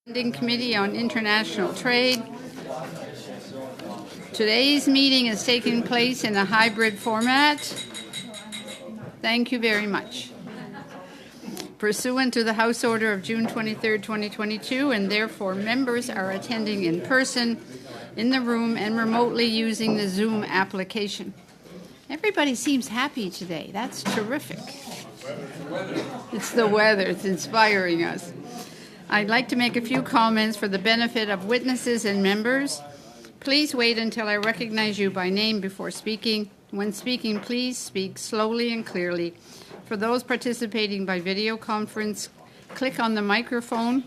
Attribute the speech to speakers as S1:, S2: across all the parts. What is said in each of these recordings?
S1: Standing Committee on International Trade. Today's meeting is taking place in a hybrid format. Thank you very much. Pursuant to the House Order of June 23, 2022, and therefore members are attending in person, in the room, and remotely using the Zoom application. Everybody seems happy today. That's terrific. It's the weather. It's inspiring us. I'd like to make a few comments for the benefit of witnesses and members. Please wait until I recognize you by name before speaking. When speaking, please speak slowly and clearly. For those participating by video conference, click on the microphone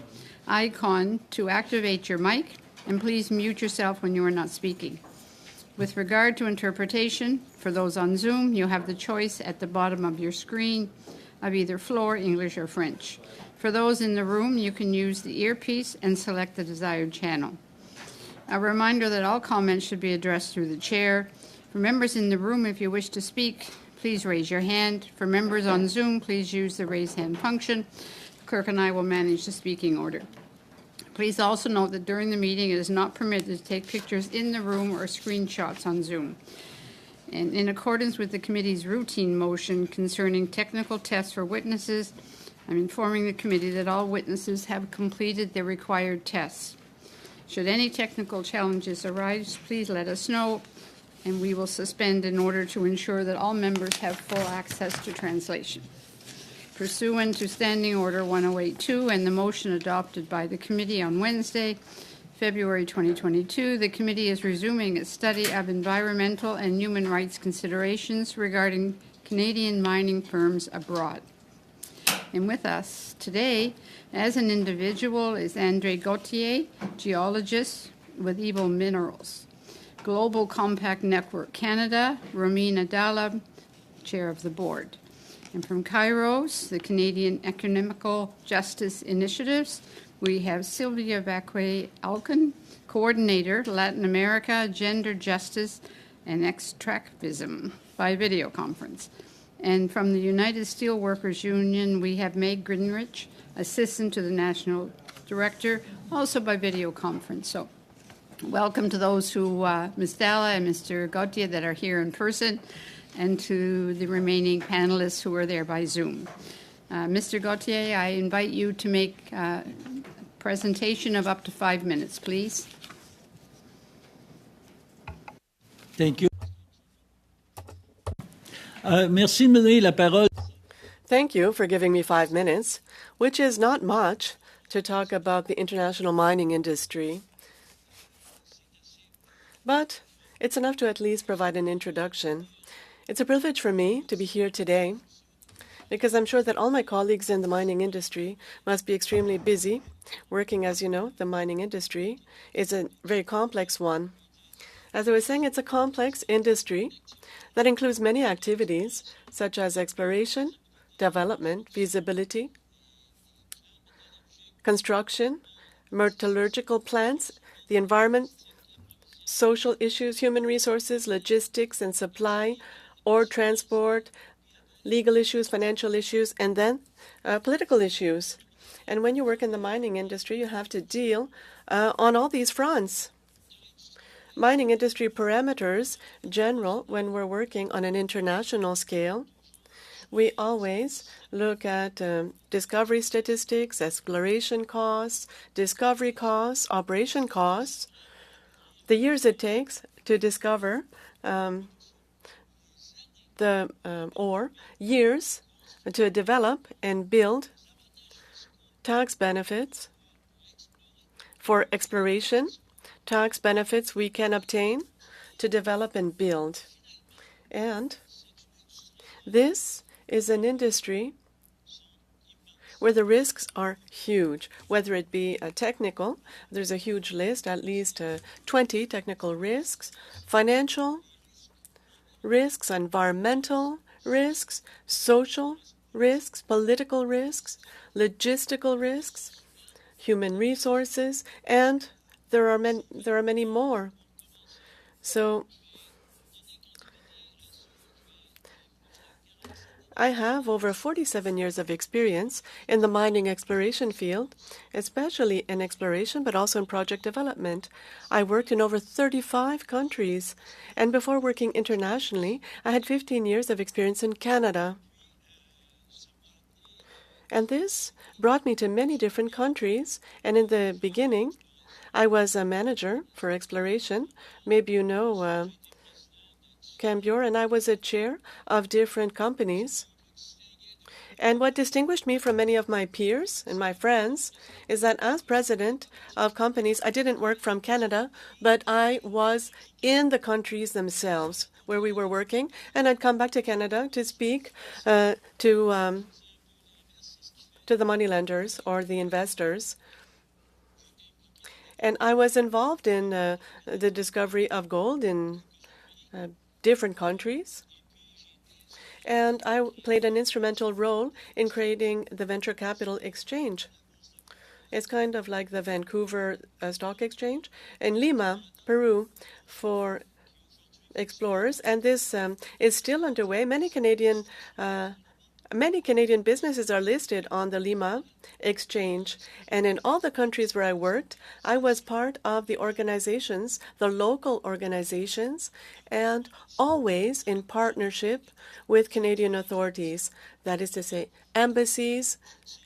S1: icon to activate your mic, and please mute yourself when you are not speaking. With regard to interpretation, for those on Zoom, you have the choice at the bottom of your screen of either floor, English, or French. For those in the room, you can use the earpiece and select the desired channel. A reminder that all comments should be addressed through the chair. For members in the room, if you wish to speak, please raise your hand. For members on Zoom, please use the raise hand function. The clerk and I will manage the speaking order. Please also note that during the meeting, it is not permitted to take pictures in the room or screenshots on Zoom. And in accordance with the committee's routine motion concerning technical tests for witnesses, I'm informing the committee that all witnesses have completed their required tests. Should any technical challenges arise, please let us know, and we will suspend in order to ensure that all members have full access to translation. Pursuant to Standing Order 1082 and the motion adopted by the committee on Wednesday, February 2022, the committee is resuming its study of environmental and human rights considerations regarding Canadian mining firms abroad. And with us today, as an individual, is André Gauthier, geologist with Evo Minerals. Global Compact Network Canada, Romina Dalab, chair of the board. And from Kairos, the Canadian Economical Justice Initiatives, we have Sylvia Vacque-Alcan, coordinator, Latin America, Gender Justice and Extractivism by video conference. And from the United Steelworkers Union, we have Meg Greenrich, assistant to the national director, also by video conference. So welcome to those who, Ms. Dalla and Mr. Gauthier, that are here in person, and to the remaining panelists who are there by Zoom. Mr. Gauthier, I invite you to make a presentation of up to 5 minutes, please.
S2: Thank you. Merci de me donner la parole.
S3: Thank you for giving me 5 minutes, which is not much to talk about the international mining industry. But it's enough to at least provide an introduction. It's a privilege for me to be here today because I'm sure that all my colleagues in the mining industry must be extremely busy working. As you know, the mining industry is a very complex one. As I was saying, it's a complex industry that includes many activities such as exploration, development, feasibility, construction, metallurgical plants, the environment, social issues, human resources, logistics and supply, ore transport, legal issues, financial issues, and then political issues. And when you work in the mining industry, you have to deal on all these fronts. Mining industry parameters, general, when we're working on an international scale, we always look at discovery statistics, exploration costs, discovery costs, operation costs, the years it takes to discover the ore, years to develop and build, tax benefits for exploration, tax benefits we can obtain to develop and build. And this is an industry where the risks are huge, whether it be technical. There's a huge list, at least 20 technical risks, financial risks, environmental risks, social risks, political risks, logistical risks, human resources, and there are many more. So I have over 47 years of experience in the mining exploration field, especially in exploration, but also in project development. I worked in over 35 countries, and before working internationally, I had 15 years of experience in Canada. And this brought me to many different countries, and in the beginning, I was a manager for exploration. Maybe you know Cambior, and I was a chair of different companies. And what distinguished me from many of my peers and my friends is that as president of companies, I didn't work from Canada, but I was in the countries themselves where we were working, and I'd come back to Canada to speak to the moneylenders or the investors. And I was involved in the discovery of gold in different countries. And I played an instrumental role in creating the venture capital exchange. It's kind of like the Vancouver Stock Exchange in Lima, Peru, for explorers. And this is still underway. Many Canadian businesses are listed on the Lima Exchange, and in all the countries where I worked, I was part of the organizations, the local organizations, and always in partnership with Canadian authorities, that is to say, embassies,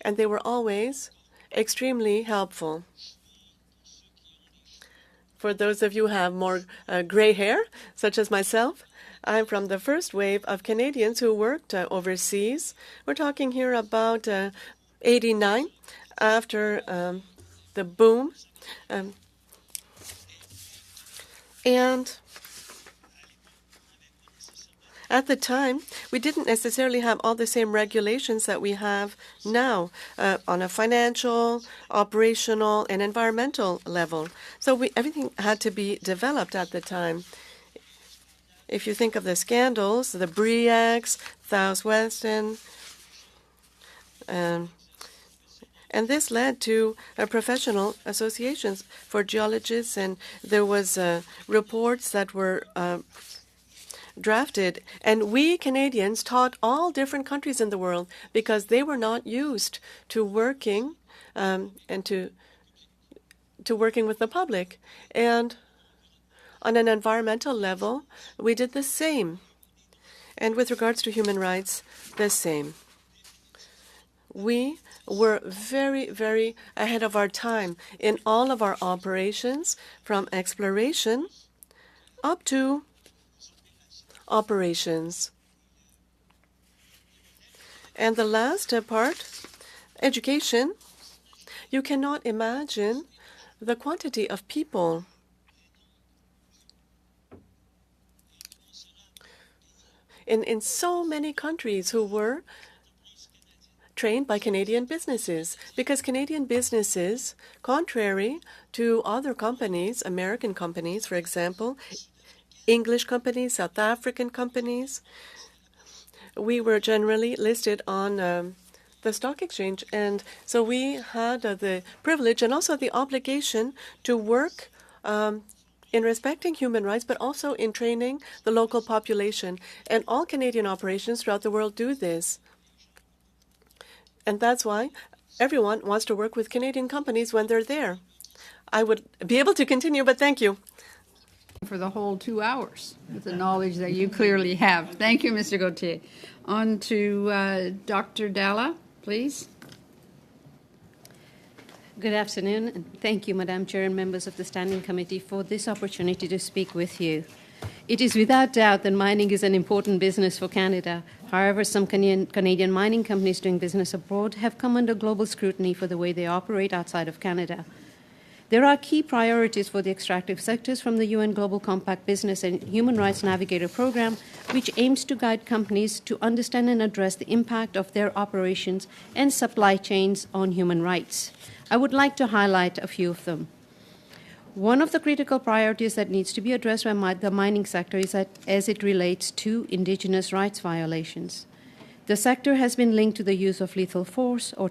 S3: and they were always extremely helpful. For those of you who have more gray hair, such as myself, I'm from the first wave of Canadians who worked overseas. We're talking here about 89 after the boom. And at the time, we didn't necessarily have all the same regulations that we have now on a financial, operational, and environmental level. So everything had to be developed at the time. If you think of the scandals, the BRIACs, Southwestern, and this led to professional associations for geologists, and there was reports that were drafted. And we Canadians taught all different countries in the world because they were not used to working and to working with the public. And on an environmental level, we did the same. And with regards to human rights, the same. We were very, very ahead of our time in all of our operations, from exploration up to operations. And the last part, education. You cannot imagine the quantity of people in so many countries who were trained by Canadian businesses, because Canadian businesses, contrary to other companies, American companies, for example, English companies, South African companies, we were generally listed on the stock exchange. And so we had the privilege and also the obligation to work in respecting human rights, but also in training the local population. And all Canadian operations throughout the world do this. And that's why everyone wants to work with Canadian companies when they're there. I would be able to continue, but thank you.
S1: For the whole 2 hours with the knowledge that you clearly have. Thank you, Mr. Gauthier. On to Dr. Dalla, please.
S4: Good afternoon, and thank you, Madam Chair and members of the Standing Committee, for this opportunity to speak with you. It is without doubt that mining is an important business for Canada. However, some Canadian mining companies doing business abroad have come under global scrutiny for the way they operate outside of Canada. There are key priorities for the extractive sectors from the UN Global Compact Business and Human Rights Navigator Program, which aims to guide companies to understand and address the impact of their operations and supply chains on human rights. I would like to highlight a few of them. One of the critical priorities that needs to be addressed by the mining sector is that as it relates to Indigenous rights violations. The sector has been linked to the use of lethal force or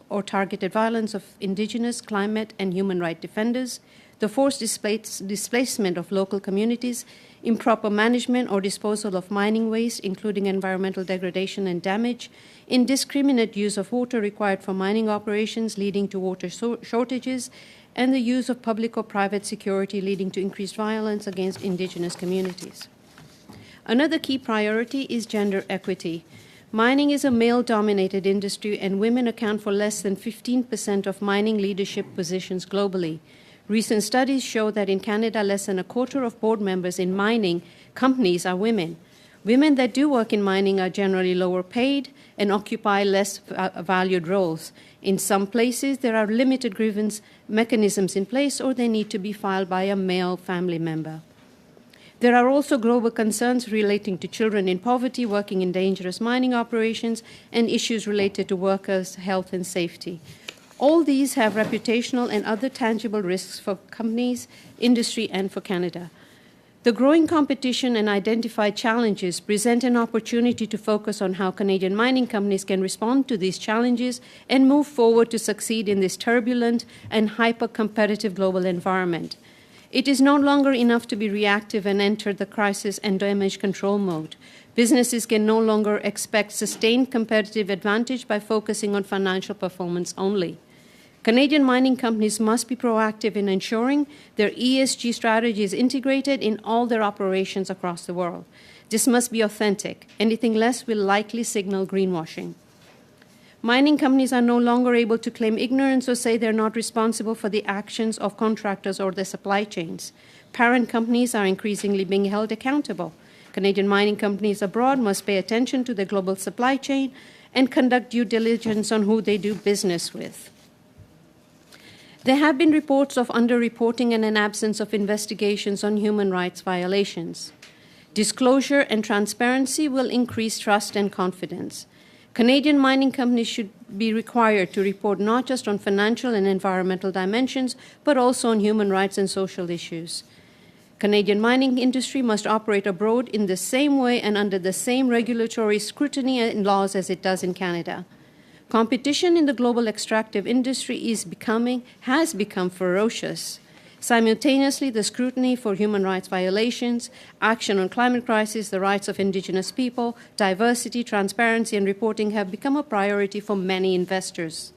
S4: or targeted violence of indigenous, climate, and human rights defenders, the forced displacement of local communities, improper management or disposal of mining waste, including environmental degradation and damage, indiscriminate use of water required for mining operations leading to water shortages, and the use of public or private security leading to increased violence against indigenous communities. Another key priority is gender equity. Mining is a male-dominated industry, and women account for less than 15% of mining leadership positions globally. Recent studies show that in Canada, less than a quarter of board members in mining companies are women. Women that do work in mining are generally lower paid and occupy less valued roles. In some places, there are limited grievance mechanisms in place, or they need to be filed by a male family member. There are also global concerns relating to children in poverty working in dangerous mining operations and issues related to workers' health and safety. All these have reputational and other tangible risks for companies, industry, and for Canada. The growing competition and identified challenges present an opportunity to focus on how Canadian mining companies can respond to these challenges and move forward to succeed in this turbulent and hyper-competitive global environment. It is no longer enough to be reactive and enter the crisis and damage control mode. Businesses can no longer expect sustained competitive advantage by focusing on financial performance only. Canadian mining companies must be proactive in ensuring their ESG strategy is integrated in all their operations across the world. This must be authentic. Anything less will likely signal greenwashing. Mining companies are no longer able to claim ignorance or say they're not responsible for the actions of contractors or their supply chains. Parent companies are increasingly being held accountable. Canadian mining companies abroad must pay attention to their global supply chain and conduct due diligence on who they do business with. There have been reports of underreporting and an absence of investigations on human rights violations. Disclosure and transparency will increase trust and confidence. Canadian mining companies should be required to report not just on financial and environmental dimensions, but also on human rights and social issues. Canadian mining industry must operate abroad in the same way and under the same regulatory scrutiny and laws as it does in Canada. Competition in the global extractive industry has become ferocious. Simultaneously, the scrutiny for human rights violations, action on climate crisis, the rights of Indigenous people, diversity, transparency, and reporting have become a priority for many investors.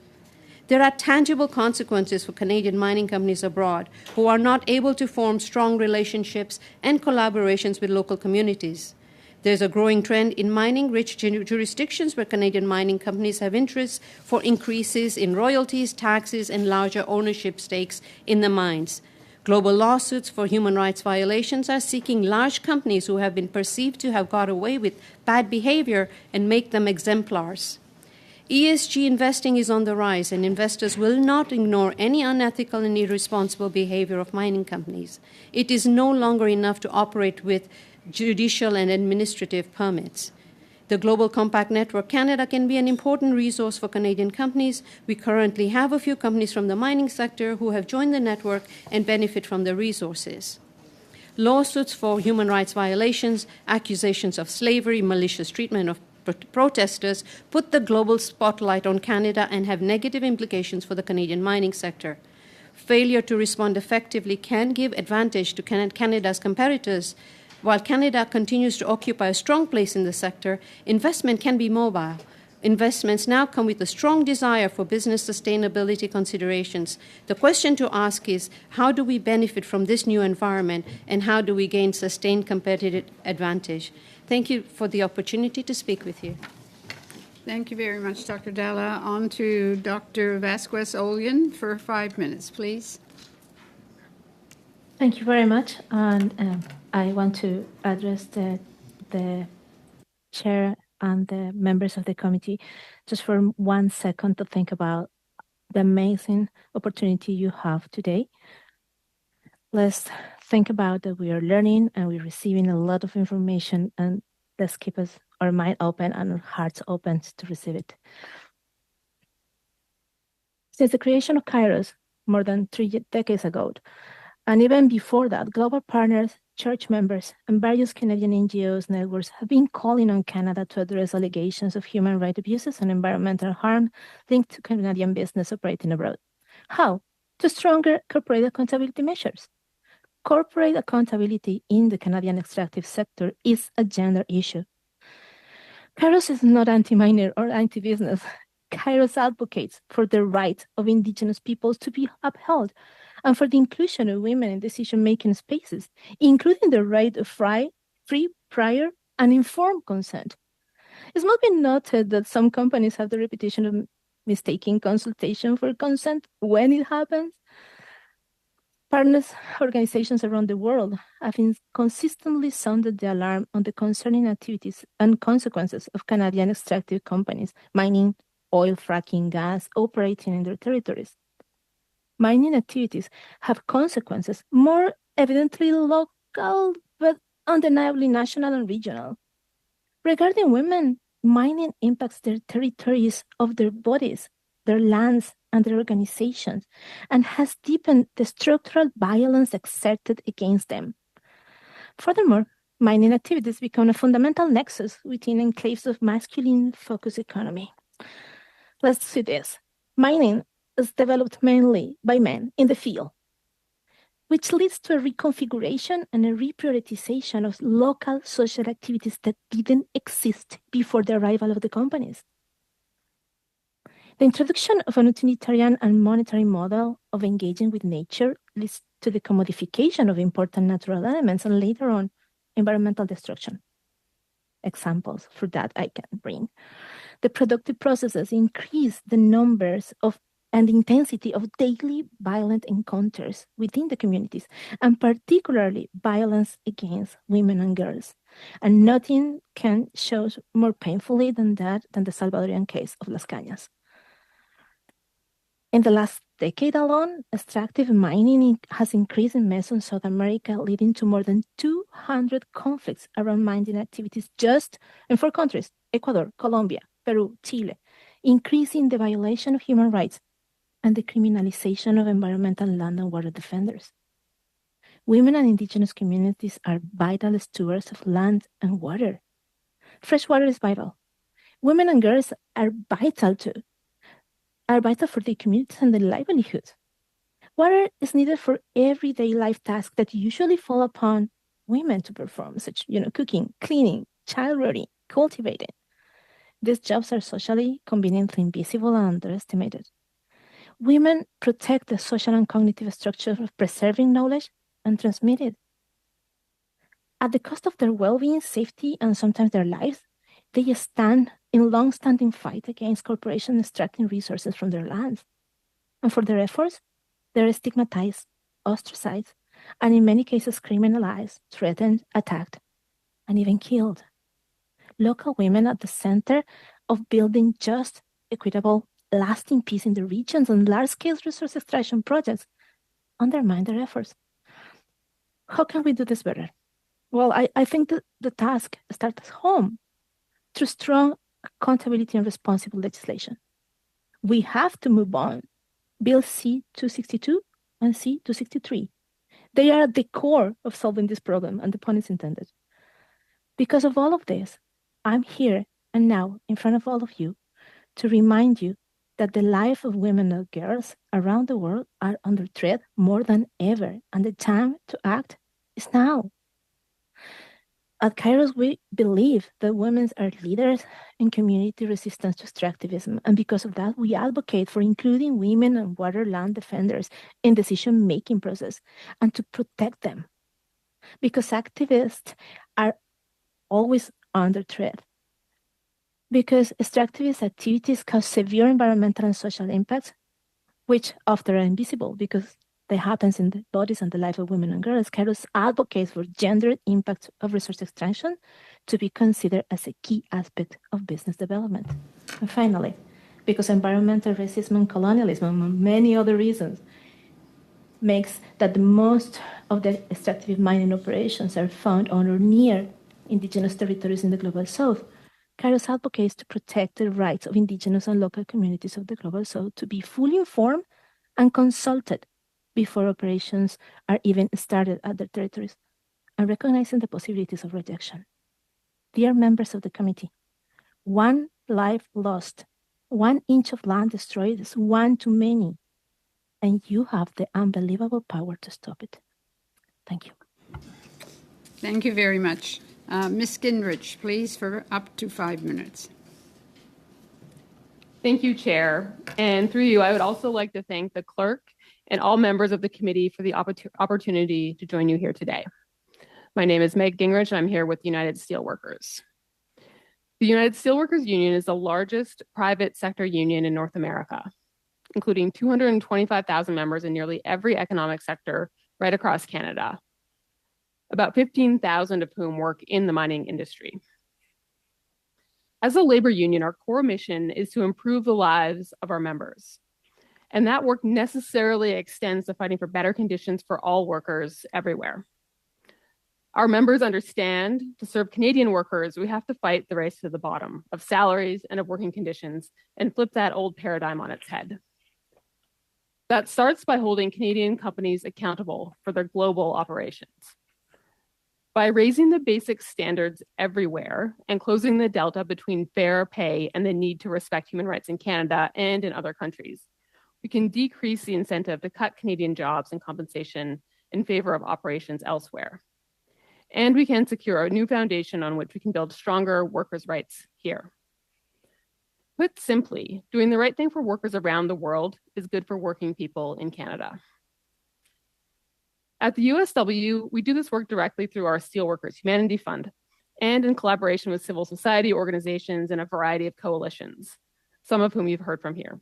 S4: There are tangible consequences for Canadian mining companies abroad who are not able to form strong relationships and collaborations with local communities. There's a growing trend in mining-rich jurisdictions where Canadian mining companies have interests for increases in royalties, taxes, and larger ownership stakes in the mines. Global lawsuits for human rights violations are seeking large companies who have been perceived to have got away with bad behavior and make them exemplars. ESG investing is on the rise, and investors will not ignore any unethical and irresponsible behavior of mining companies. It is no longer enough to operate with judicial and administrative permits. The Global Compact Network Canada can be an important resource for Canadian companies. We currently have a few companies from the mining sector who have joined the network and benefit from the resources. Lawsuits for human rights violations, accusations of slavery, malicious treatment of protesters put the global spotlight on Canada and have negative implications for the Canadian mining sector. Failure to respond effectively can give advantage to Canada's competitors. While Canada continues to occupy a strong place in the sector, investment can be mobile. Investments now come with a strong desire for business sustainability considerations. The question to ask is, how do we benefit from this new environment, and how do we gain sustained competitive advantage? Thank you for the opportunity to speak with you.
S1: Thank you very much, Dr. Dalla. On to Dr. Vasquez-Olien for 5 minutes, please.
S5: Thank you very much. And I want to address the chair and the members of the committee just for 1 second to think about the amazing opportunity you have today. Let's think about that we are learning and we're receiving a lot of information, and let's keep our mind open and our hearts open to receive it. Since the creation of Kairos more than 3 decades ago, and even before that, global partners church members and various Canadian NGOs networks have been calling on Canada to address allegations of human rights abuses and environmental harm linked to Canadian business operating abroad. How? To stronger corporate accountability measures. Corporate accountability in the Canadian extractive sector is a gender issue. Kairos is not anti-miner or anti-business. Kairos advocates for the right of Indigenous peoples to be upheld and for the inclusion of women in decision-making spaces, including the right of free, prior, and informed consent. It must be noted that some companies have the reputation of mistaking consultation for consent when it happens. Partners organizations around the world have consistently sounded the alarm on the concerning activities and consequences of Canadian extractive companies mining oil, fracking, gas, operating in their territories. Mining activities have consequences more evidently local, but undeniably national and regional. Regarding women, mining impacts their territories of their bodies, their lands, and their organizations, and has deepened the structural violence exerted against them. Furthermore, mining activities become a fundamental nexus within enclaves of masculine-focused economy. Let's see this. Mining is developed mainly by men in the field, which leads to a reconfiguration and a reprioritization of local social activities that didn't exist before the arrival of the companies. The introduction of an utilitarian and monetary model of engaging with nature leads to the commodification of important natural elements and later on, environmental destruction. Examples for that I can bring. The productive processes increase the numbers of and intensity of daily violent encounters within the communities, and particularly violence against women and girls. And nothing can show more painfully than the Salvadorian case of Las Cañas. In the last decade alone, extractive mining has increased in Meso and South America, leading to more than 200 conflicts around mining activities just in 4 countries, Ecuador, Colombia, Peru, Chile, increasing the violation of human rights and the criminalization of environmental land and water defenders. Women and indigenous communities are vital stewards of land and water. Fresh water is vital. Women and girls are vital too. Are vital for their communities and their livelihood. Water is needed for everyday life tasks that usually fall upon women to perform, such cooking, cleaning, child rearing, cultivating. These jobs are socially conveniently invisible and underestimated. Women protect the social and cognitive structure of preserving knowledge and transmit it. At the cost of their well-being, safety, and sometimes their lives, they stand in long-standing fight against corporations extracting resources from their lands. And for their efforts, they're stigmatized, ostracized, and in many cases criminalized, threatened, attacked, and even killed. Local women at the center of building just, equitable, lasting peace in the regions and large-scale resource extraction projects undermine their efforts. How can we do this better? Well, I think that the task starts at home through strong accountability and responsible legislation. We have to move on. Bill C-262 and C-263. They are at the core of solving this problem, and the pun is intended. Because of all of this, I'm here and now in front of all of you to remind you that the life of women and girls around the world are under threat more than ever, and the time to act is now. At Kairos, we believe that women are leaders in community resistance to extractivism, and because of that, we advocate for including women and water land defenders in decision-making process and to protect them. Because activists are always under threat. Because extractivist activities cause severe environmental and social impacts, which often are invisible because they happen in the bodies and the life of women and girls. Kairos advocates for gendered impact of resource extraction to be considered as a key aspect of business development. And finally, because environmental racism and colonialism and many other reasons makes that the most of the extractive mining operations are found on or near indigenous territories in the Global South, Kairos advocates to protect the rights of indigenous and local communities of the Global South to be fully informed and consulted before operations are even started at their territories. and recognizing the possibilities of rejection. Dear members of the committee, one life lost, 1 inch of land destroyed is one too many, and you have the unbelievable power to stop it. Thank you.
S1: Thank you very much. Ms. Gingrich, please, for up to 5 minutes.
S6: Thank you, Chair. And through you, I would also like to thank the clerk and all members of the committee for the opportunity to join you here today. My name is Meg Gingrich, and I'm here with the United Steelworkers. The United Steelworkers Union is the largest private sector union in North America, including 225,000 members in nearly every economic sector right across Canada, about 15,000 of whom work in the mining industry. As a labor union, our core mission is to improve the lives of our members. And that work necessarily extends to fighting for better conditions for all workers everywhere. Our members understand to serve Canadian workers, we have to fight the race to the bottom of salaries and of working conditions and flip that old paradigm on its head. That starts by holding Canadian companies accountable for their global operations. By raising the basic standards everywhere and closing the delta between fair pay and the need to respect human rights in Canada and in other countries, we can decrease the incentive to cut Canadian jobs and compensation in favor of operations elsewhere. And we can secure a new foundation on which we can build stronger workers' rights here. Put simply, doing the right thing for workers around the world is good for working people in Canada. At the USW, we do this work directly through our Steelworkers Humanity Fund and in collaboration with civil society organizations and a variety of coalitions, some of whom you've heard from here.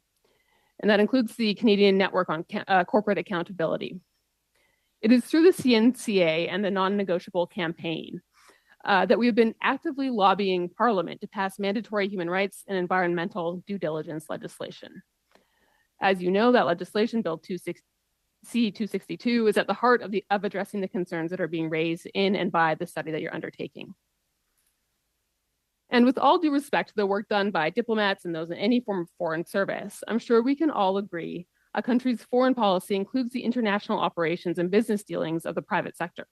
S6: And that includes the Canadian Network on Corporate Accountability. It is through the CNCA and the non-negotiable campaign that we have been actively lobbying Parliament to pass mandatory human rights and environmental due diligence legislation. As you know, that legislation, Bill C-262, is at the heart of addressing the concerns that are being raised in and by the study that you're undertaking. And with all due respect to the work done by diplomats and those in any form of foreign service, I'm sure we can all agree a country's foreign policy includes the international operations and business dealings of the private sector.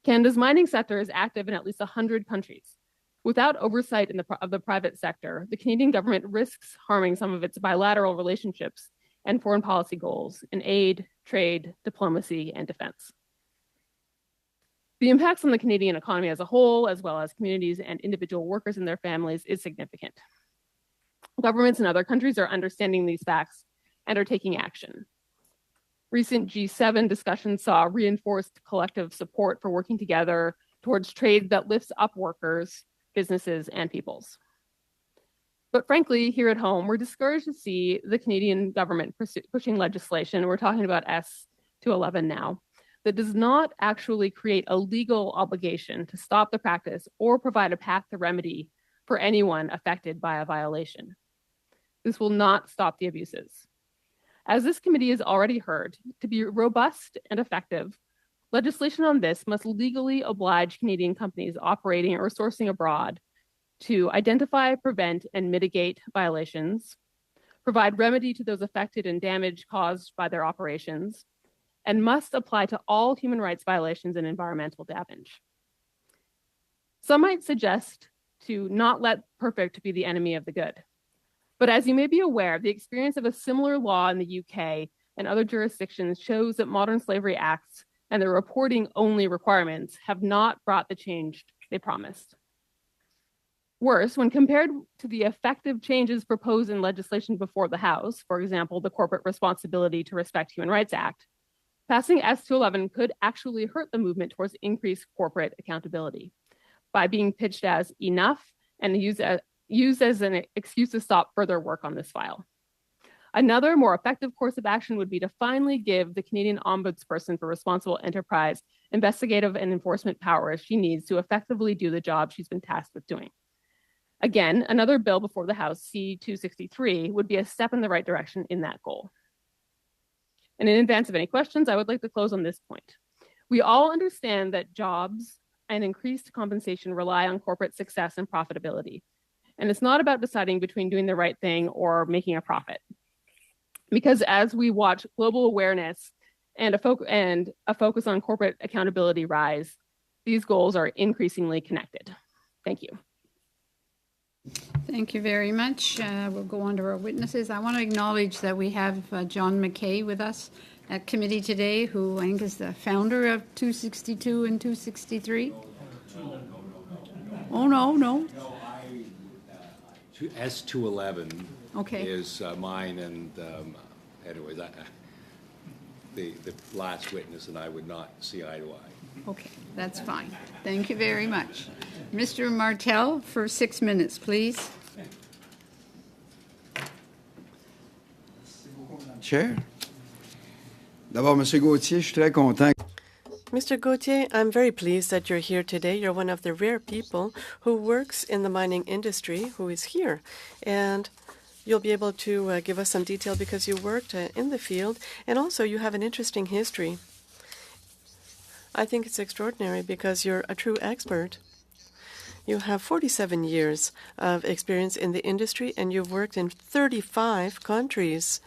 S6: Canada's mining sector is active in at least 100 countries. Without oversight of the private sector, the Canadian government risks harming some of its bilateral relationships and foreign policy goals in aid, trade, diplomacy, and defense. The impacts on the Canadian economy as a whole, as well as communities and individual workers and their families, is significant. Governments in other countries are understanding these facts and are taking action. Recent G7 discussions saw reinforced collective support for working together towards trade that lifts up workers, businesses, and peoples. But frankly, here at home, we're discouraged to see the Canadian government pushing legislation, we're talking about S-211 now, that does not actually create a legal obligation to stop the practice or provide a path to remedy for anyone affected by a violation. This will not stop the abuses. As this committee has already heard, to be robust and effective, legislation on this must legally oblige Canadian companies operating or sourcing abroad to identify, prevent, and mitigate violations, provide remedy to those affected and damage caused by their operations, and must apply to all human rights violations and environmental damage. Some might suggest to not let perfect be the enemy of the good. But as you may be aware, the experience of a similar law in the UK and other jurisdictions shows that modern slavery acts and their reporting only requirements have not brought the change they promised. Worse, when compared to the effective changes proposed in legislation before the House, for example, the Corporate Responsibility to Respect Human Rights Act, passing S-211 could actually hurt the movement towards increased corporate accountability by being pitched as enough and used as an excuse to stop further work on this file. Another more effective course of action would be to finally give the Canadian Ombudsperson for Responsible Enterprise investigative and enforcement powers she needs to effectively do the job she's been tasked with doing. Again, another bill before the House, C-263, would be a step in the right direction in that goal. And in advance of any questions, I would like to close on this point. We all understand that jobs and increased compensation rely on corporate success and profitability. And it's not about deciding between doing the right thing or making a profit. Because as we watch global awareness and a focus on corporate accountability rise, These goals are increasingly connected. Thank you.
S1: Thank you very much. We'll go on to our witnesses. I want to acknowledge that we have John McKay with us at committee today, who I think is the founder of 262 and 263. Oh, no.
S7: S211
S1: Okay.
S7: is mine, and anyways, the last witness and I would not see eye to eye.
S1: Okay, that's fine. Thank you very much. Mr. Martel, for 6 minutes, please.
S8: Chair. D'abord, M. Gauthier, je suis très content.
S3: Mr. Gauthier, I'm very pleased that you're here today. You're one of the rare people who works in the mining industry who is here. And you'll be able to give us some detail because you worked in the field, and also you have an interesting history. I think it's extraordinary because you're a true expert. You have 47 years of experience in the industry, and you've worked in 35 countries.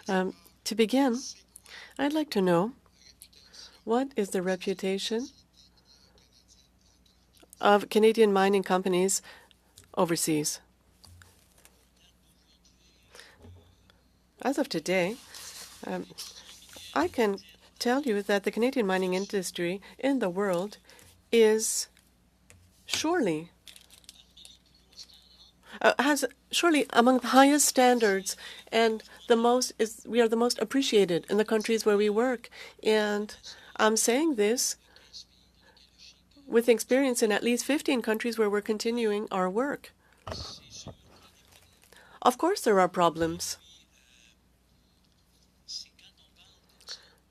S3: To begin, I'd like to know, what is the reputation of Canadian mining companies overseas? As of today, I can tell you that the Canadian mining industry in the world is surely has surely among the highest standards, and we are the most appreciated in the countries where we work. And I'm saying this with experience in at least 15 countries where we're continuing our work. Of course, there are problems.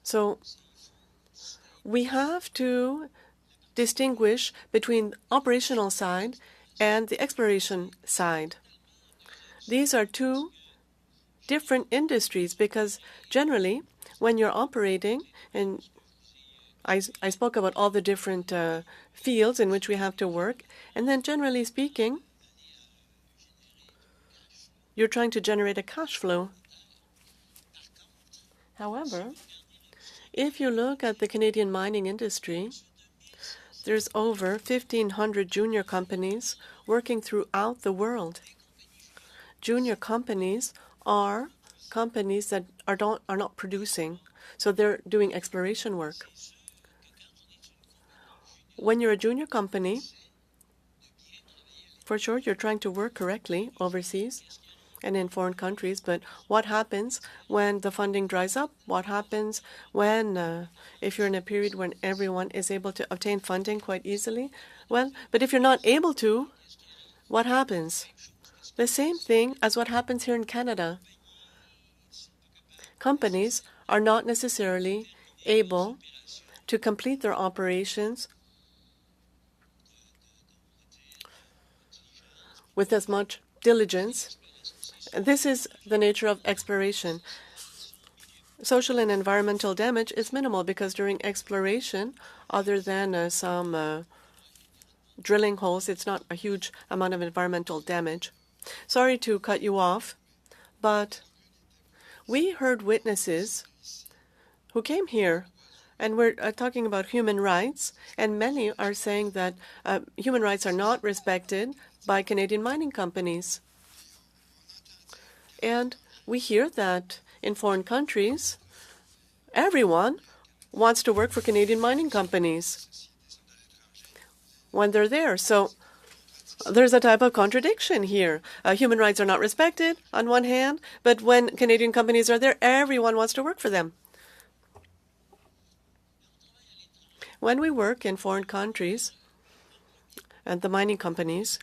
S3: So we have to distinguish between the operational side and the exploration side. These are two different industries because generally when you're operating, and I spoke about all the different fields in which we have to work, and then generally speaking, you're trying to generate a cash flow. However, if you look at the Canadian mining industry, there's over 1,500 junior companies working throughout the world. Junior companies are companies that are not producing, so they're doing exploration work. When you're a junior company, for sure you're trying to work correctly overseas and in foreign countries, but what happens when the funding dries up? What happens when, if you're in a period when everyone is able to obtain funding quite easily? Well, but if you're not able to, what happens? The same thing as what happens here in Canada. Companies are not necessarily able to complete their operations with as much diligence. This is the nature of exploration. Social and environmental damage is minimal because during exploration, other than some drilling holes, it's not a huge amount of environmental damage. Sorry to cut you off, but we heard witnesses who came here, and we're talking about human rights, and many are saying that human rights are not respected by Canadian mining companies. And we hear that in foreign countries, everyone wants to work for Canadian mining companies when they're there. So there's a type of contradiction here. Human rights are not respected on one hand, but when Canadian companies are there, everyone wants to work for them. When we work in foreign countries and the mining companies,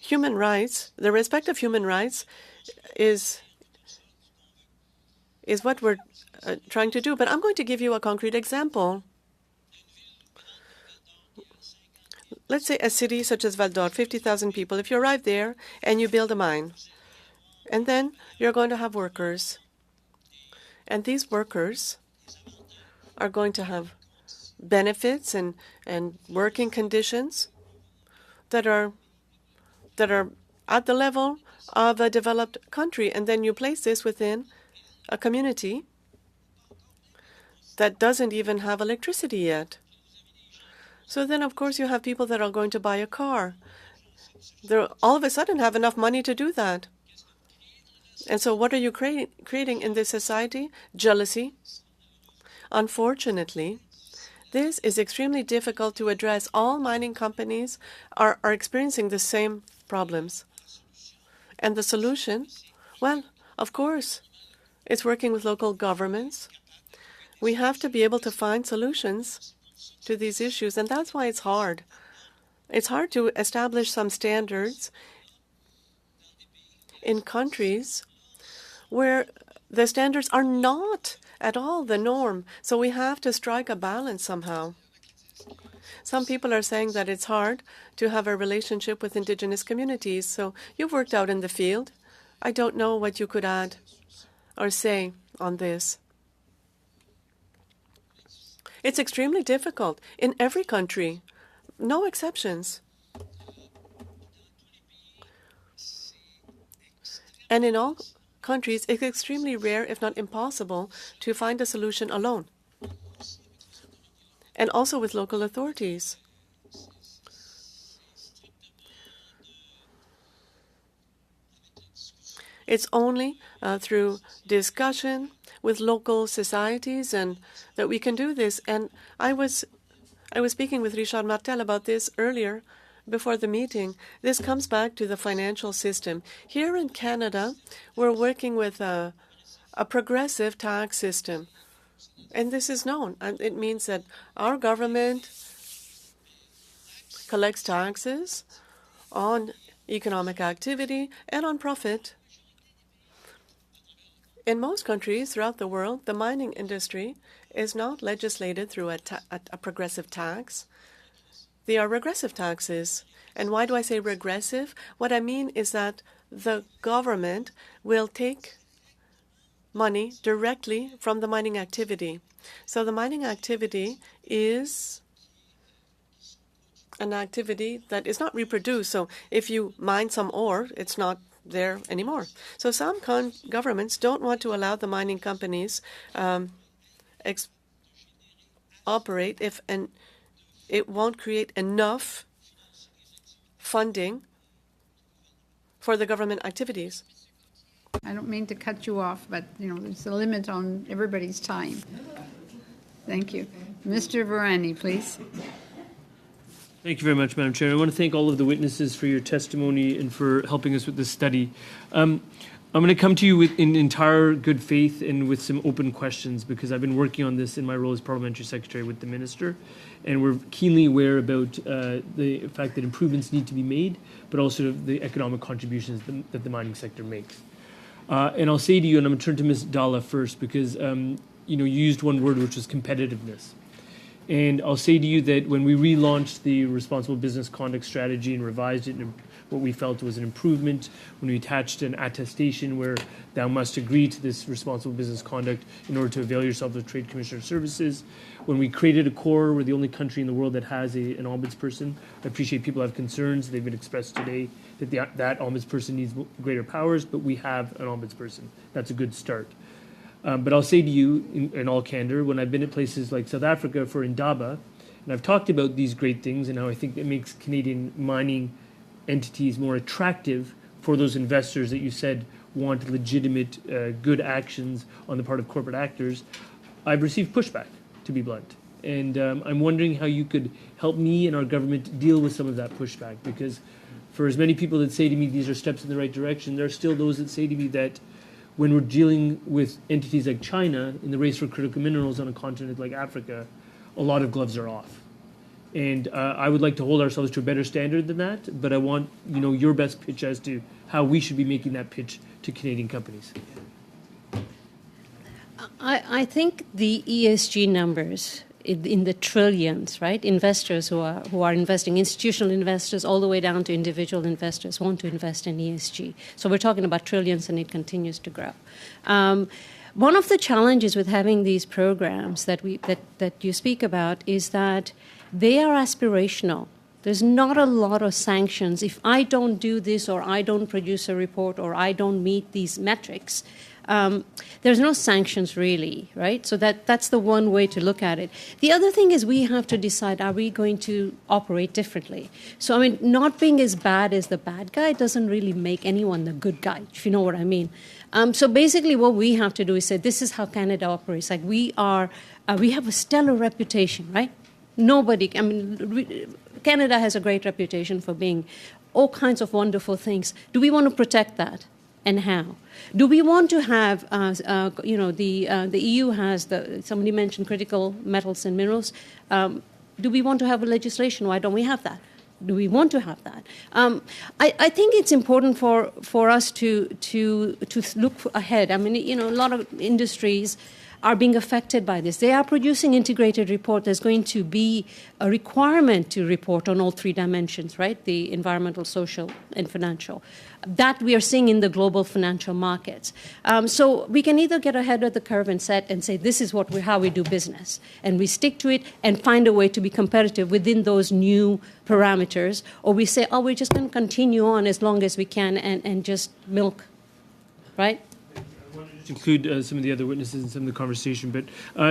S3: human rights, the respect of human rights is what we're trying to do. But I'm going to give you a concrete example. Let's say a city such as Val d'Or, 50,000 people. If you arrive there and you build a mine, and then you're going to have workers, and these workers are going to have benefits and working conditions that are at the level of a developed country, and then you place this within a community that doesn't even have electricity yet. So then, of course, you have people that are going to buy a car. They all of a sudden have enough money to do that. And so what are you creating in this society? Jealousy. Unfortunately, this is extremely difficult to address. All mining companies are experiencing the same problems. And the solution, well, of course, it's working with local governments. We have to be able to find solutions to these issues, and that's why it's hard. It's hard to establish some standards in countries where the standards are not at all the norm. So we have to strike a balance somehow. Some people are saying that it's hard to have a relationship with Indigenous communities. So you've worked out in the field. I don't know what you could add or say on this. It's extremely difficult in every country, no exceptions. And in all countries, it's extremely rare, if not impossible, to find a solution alone. And also with local authorities. It's only through discussion with local societies and that we can do this. And I was speaking with Richard Martel about this earlier before the meeting. This comes back to the financial system. Here in Canada, we're working with a progressive tax system. And this is known. And it means that our government collects taxes on economic activity and on profit. In most countries throughout the world, the mining industry is not legislated through a progressive tax. They are regressive taxes. And why do I say regressive? What I mean is that the government will take money directly from the mining activity. So the mining activity is an activity that is not reproduced. So if you mine some ore, it's not there anymore. So some governments don't want to allow the mining companies operate if it won't create enough funding for the government activities.
S1: I don't mean to cut you off, but there's a limit on everybody's time. Thank you. Mr. Varani, please.
S9: Thank you very much, Madam Chair. I want to thank all of the witnesses for your testimony and for helping us with this study. I'm going to come to you in entire good faith and with some open questions because I've been working on this in my role as Parliamentary Secretary with the Minister, and we're keenly aware about the fact that improvements need to be made, but also the economic contributions that the mining sector makes. And I'll say to you, and I'm going to turn to Ms. Dalla first because you used one word, which was competitiveness. And I'll say to you that when we relaunched the Responsible Business Conduct Strategy and revised it in what we felt was an improvement, when we attached an attestation where thou must agree to this responsible business conduct in order to avail yourself of Trade Commissioner services, when we created a core, we're the only country in the world that has an ombudsperson. I appreciate people have concerns. They've been expressed today that that ombudsperson needs greater powers, but we have an ombudsperson. That's a good start. But I'll say to you, in all candor, when I've been at places like South Africa for Indaba, and I've talked about these great things and how I think it makes Canadian mining entities more attractive for those investors that you said want legitimate, good actions on the part of corporate actors, I've received pushback, to be blunt. And I'm wondering how you could help me and our government deal with some of that pushback, because for as many people that say to me these are steps in the right direction, there are still those that say to me that when we're dealing with entities like China in the race for critical minerals on a continent like Africa, a lot of gloves are off. And I would like to hold ourselves to a better standard than that, but I want your best pitch as to how we should be making that pitch to Canadian companies.
S4: I think the ESG numbers in the trillions, right? Investors who are investing, institutional investors all the way down to individual investors want to invest in ESG. So we're talking about trillions, and it continues to grow. One of the challenges with having these programs that you speak about is that they are aspirational. There's not a lot of sanctions. If I don't do this, or I don't produce a report, or I don't meet these metrics, there's no sanctions really, right? So that's the one way to look at it. The other thing is we have to decide, are we going to operate differently? So, I mean, not being as bad as the bad guy doesn't really make anyone the good guy, if you know what I mean. So basically what we have to do is say, this is how Canada operates. Like we have a stellar reputation, right? Canada has a great reputation for being all kinds of wonderful things. Do we want to protect that? And how? Do we want to have, the EU has, somebody mentioned critical metals and minerals. Do we want to have a legislation? Why don't we have that? Do we want to have that? I think it's important for us to look ahead. I mean, a lot of industries are being affected by this. They are producing integrated report. There's going to be a requirement to report on all three dimensions, right? The environmental, social, and financial. That we are seeing in the global financial markets. So we can either get ahead of the curve and say, this is how we do business. And we stick to it and find a way to be competitive within those new parameters. Or we say, we're just going to continue on as long as we can and just milk, right?
S9: Include some of the other witnesses in some of the conversation, but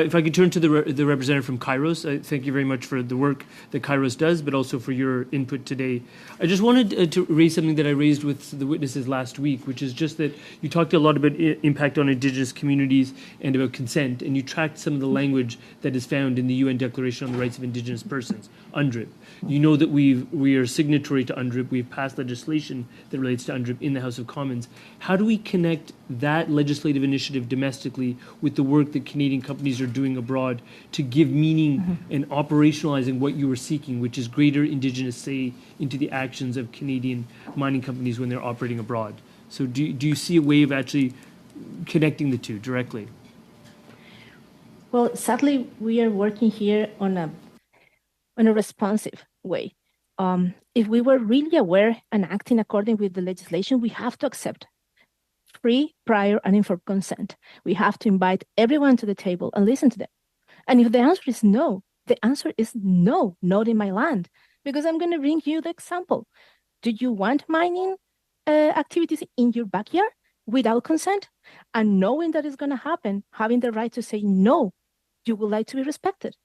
S9: if I could turn to the representative from Kairos, thank you very much for the work that Kairos does, but also for your input today. I just wanted to raise something that I raised with the witnesses last week, which is just that you talked a lot about impact on Indigenous communities and about consent, and you tracked some of the language that is found in the UN Declaration on the Rights of Indigenous Persons, UNDRIP. You know that we are signatory to UNDRIP. We've passed legislation that relates to UNDRIP in the House of Commons. How do we connect that legislative initiative domestically with the work that Canadian companies are doing abroad to give meaning and operationalizing what you are seeking, which is greater Indigenous say into the actions of Canadian mining companies when they're operating abroad? So do you see a way of actually connecting the two directly?
S5: Well, sadly, we are working here on a responsive way. If we were really aware and acting according with the legislation, we have to accept free, prior, and informed consent. We have to invite everyone to the table and listen to them. And if the answer is no, the answer is no, not in my land. Because I'm going to bring you the example. Do you want mining activities in your backyard without consent? And knowing that it's going to happen, having the right to say no, you would like to be respected.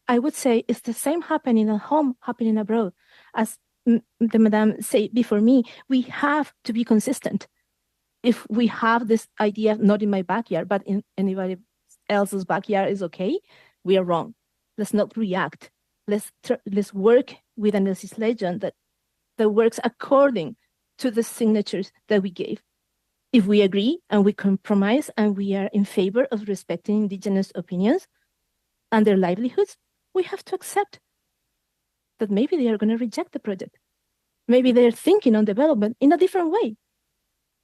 S5: I would say it's the same happening at home, happening abroad. As the madam said before me, we have to be consistent. If we have this idea, not in my backyard, but in anybody else's backyard is okay, we are wrong. Let's not react. Let's work with a legislation that works according to the signatures that we gave. If we agree and we compromise and we are in favor of respecting Indigenous opinions and their livelihoods, we have to accept that maybe they are going to reject the project. Maybe they're thinking on development in a different way.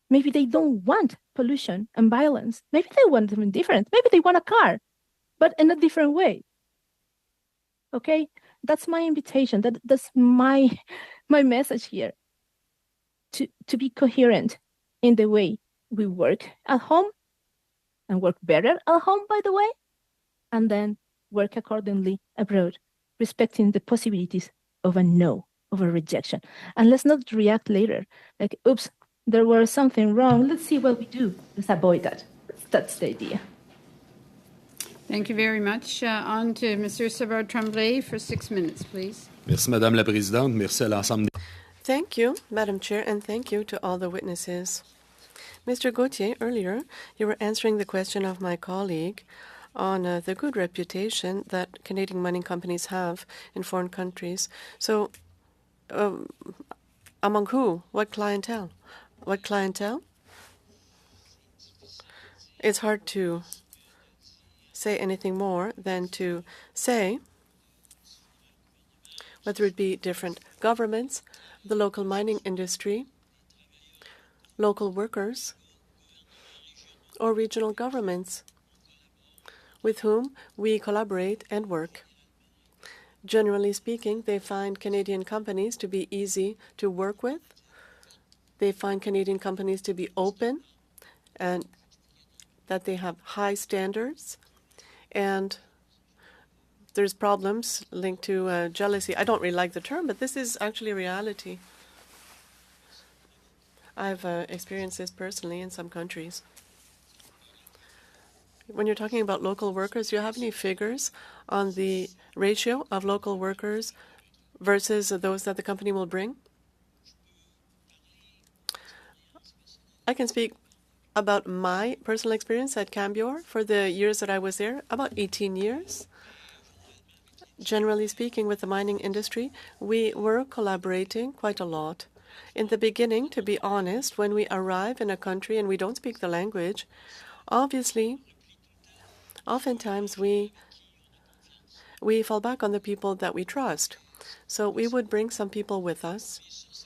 S5: Maybe they don't want pollution and violence. Maybe they want something different. Maybe they want a car, but in a different way. Okay, that's my invitation. That's my message here. To be coherent in the way we work at home, and work better at home, by the way, and then work accordingly abroad, respecting the possibilities of a no, of a rejection. And let's not react later, like, oops, there was something wrong. Let's see what we do. Let's avoid that. That's the idea.
S1: Thank you very much. On to Mr. Savard Tremblay for 6 minutes, please.
S10: Merci, Madame la Présidente. Merci à l'ensemble.
S3: Thank you, Madam Chair, and thank you to all the witnesses. Mr. Gauthier, earlier you were answering the question of my colleague on the good reputation that Canadian mining companies have in foreign countries. So, among who? What clientele? What clientele? It's hard to say anything more than to say whether it be different governments, the local mining industry, local workers, or regional governments with whom we collaborate and work. Generally speaking, they find Canadian companies to be easy to work with. They find Canadian companies to be open and that they have high standards. And there's problems linked to jealousy. I don't really like the term, but this is actually a reality. I've experienced this personally in some countries. When you're talking about local workers, do you have any figures on the ratio of local workers versus those that the company will bring? I can speak about my personal experience at Cambior for the years that I was there, about 18 years. Generally speaking, with the mining industry, we were collaborating quite a lot. In the beginning, to be honest, when we arrive in a country and we don't speak the language, obviously, oftentimes we fall back on the people that we trust. So we would bring some people with us.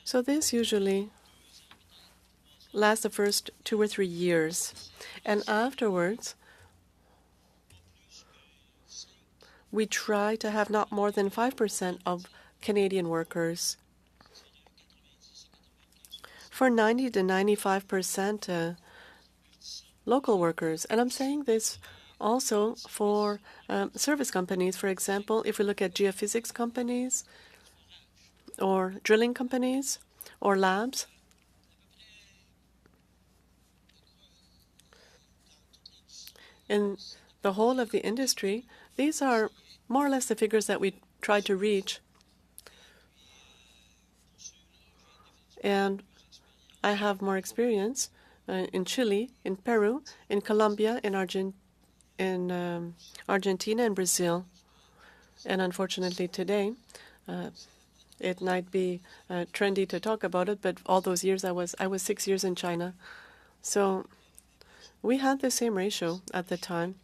S3: So this usually lasts the first 2 or 3 years. And afterwards, we try to have not more than 5% of Canadian workers. For 90 to 95% local workers. And I'm saying this also for service companies. For example, if we look at geophysics companies or drilling companies or labs, in the whole of the industry, these are more or less the figures that we try to reach. And I have more experience in Chile, in Peru, in Colombia, in Argentina, and Brazil. And unfortunately today, it might be trendy to talk about it, but all those years I was 6 years in China. So we had the same ratio at the time,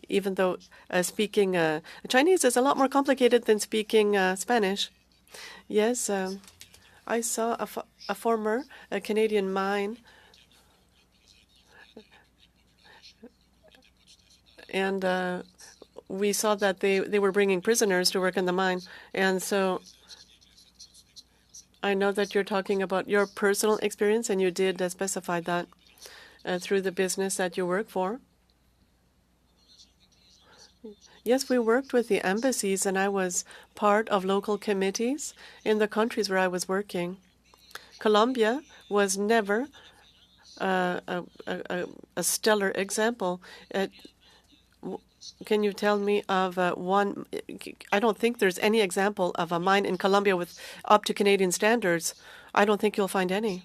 S3: even though speaking Chinese is a lot more complicated than speaking Spanish. Yes, I saw a former Canadian mine, and we saw that they were bringing prisoners to work in the mine. And so I know that you're talking about your personal experience, and you did specify that through the business that you work for. Yes, we worked with the embassies, and I was part of local committees in the countries where I was working. Colombia was never a stellar example. Can you tell me of one? I don't think there's any example of a mine in Colombia with up to Canadian standards. I don't think you'll find any.